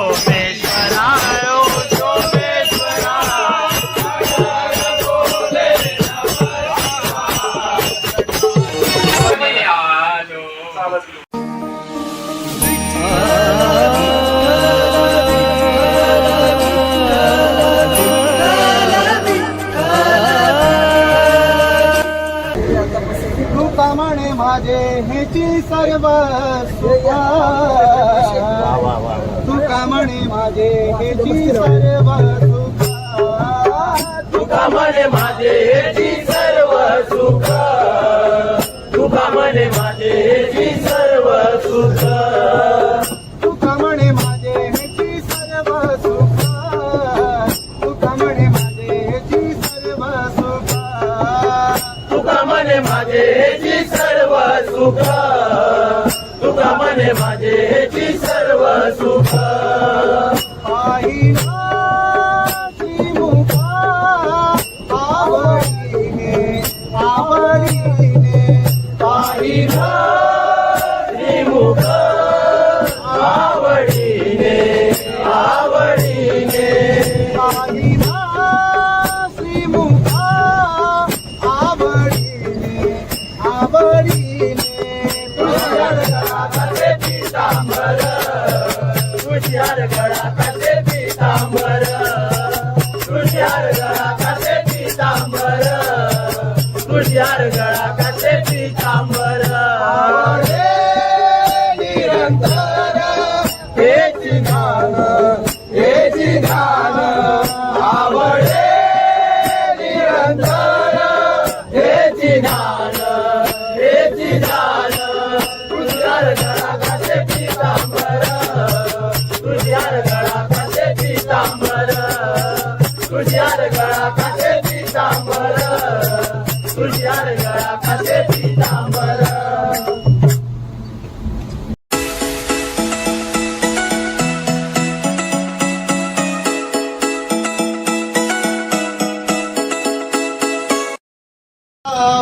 सोमेश्वराय ओम माझे हेची सर्व सुखा तुका म्हणे माझे हेची सर्व सुखा तुका म्हणे माझे हेची सर्व सुख तुका म्हणे माझे हेची सर्व सुख तुका म्हणे माझे हेची सर्व सुखा तुका म्हणे माझे हेची सर्व सुखा तुका म्हणे माझे हेची सर्व सुख तुका म्हणे माझे हेची सर्व सुख पाहिला श्रीमुखा आवडीने आवडीने पाहिला श्रीमुख आवडीने आवडीने पाहिला श्रीमुखा आवडीने आवडीने तुषार गळा कसे पितांबर तुषार गळा कसे पितांबर तुषार गळा कसे पितांबर तुषार गळा कसे पितांबर आवडे निरंतर हेची गान हेची गान आवडे निरंतर हेची गान हेची गान तुषार गळा कसे पितांबर तुषार गळा कसे पितांबर तुषार गळा कसे पितांबर तुषार गळा कसे पितांबर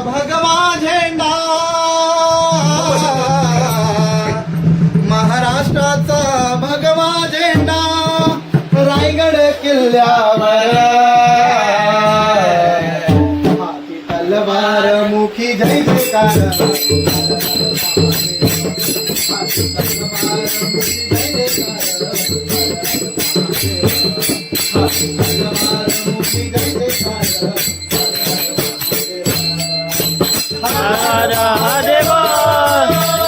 भगवा झेंडा महाराष्ट्राचा भगवा झेंडा रायगड किल्ल्यावर हाती तलवार मुखी जय जयकार हाती तलवार मुखी जय जयकार हाती तलवार मुखी जय जयकार हर महादेव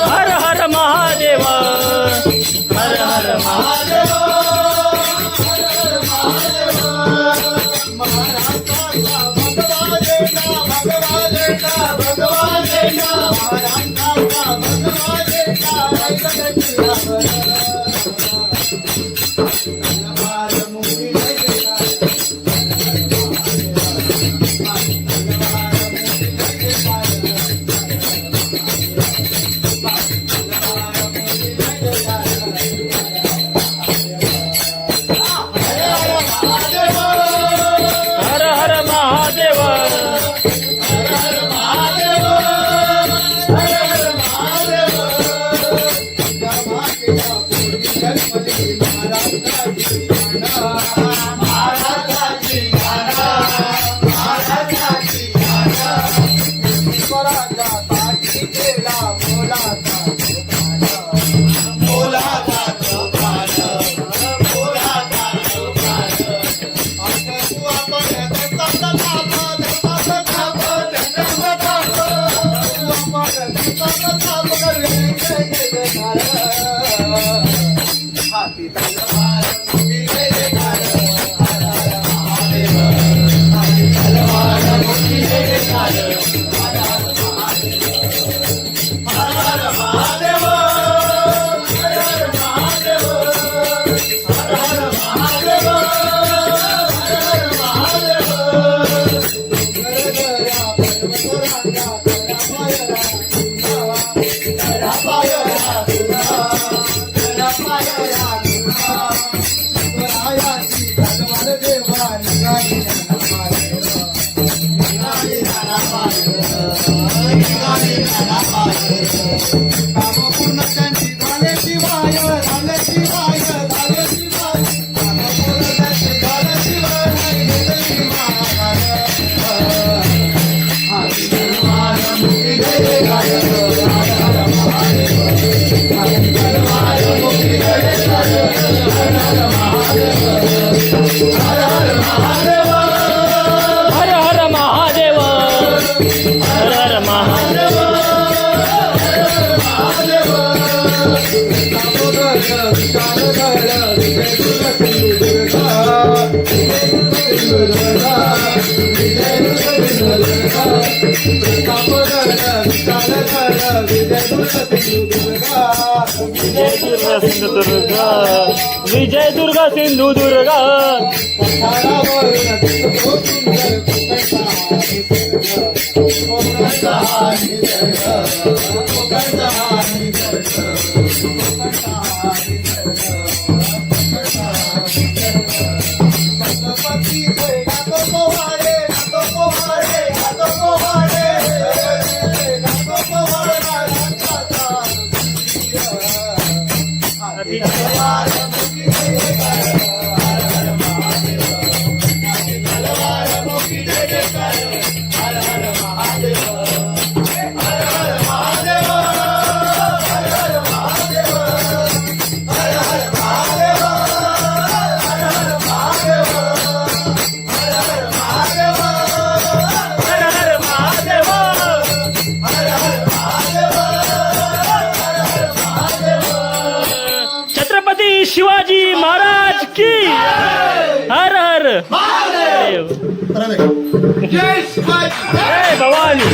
हर हर महादेव हर हर महादेव हर हर महादेव हर हर महादेव दुर्गा विजय दुर्गा दुर्गा प्रतापगड विशालगड विजय दुर्गा दुर्गा विजय दुर्गा सिंधुदुर्ग विजय दुर्गा सिंधुदुर्ग पठारावरून दिसतो सुंदर कोकणचा हा निसर्ग कोकणचा हा निसर्ग कोकणचा हा निसर्ग छत्रपती जय गातो पोवाडे गातो पोवाडे गातो पोवाडे गातो पोवाडे राजाचा हाती तलवार मुठी जय कर हर हर महादेव हाती तलवार मुठी जय कर हर हर महादेव हर हर महादेव हर हर महादेव हर हर महादेव हर हर महादेव हर हर महादेव हर हर महादेव हर हर महादेव हर हर महादेव छत्रपती शिवाजी महाराज की हर हर महादेव जय शिवाजी जय भवानी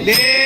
देव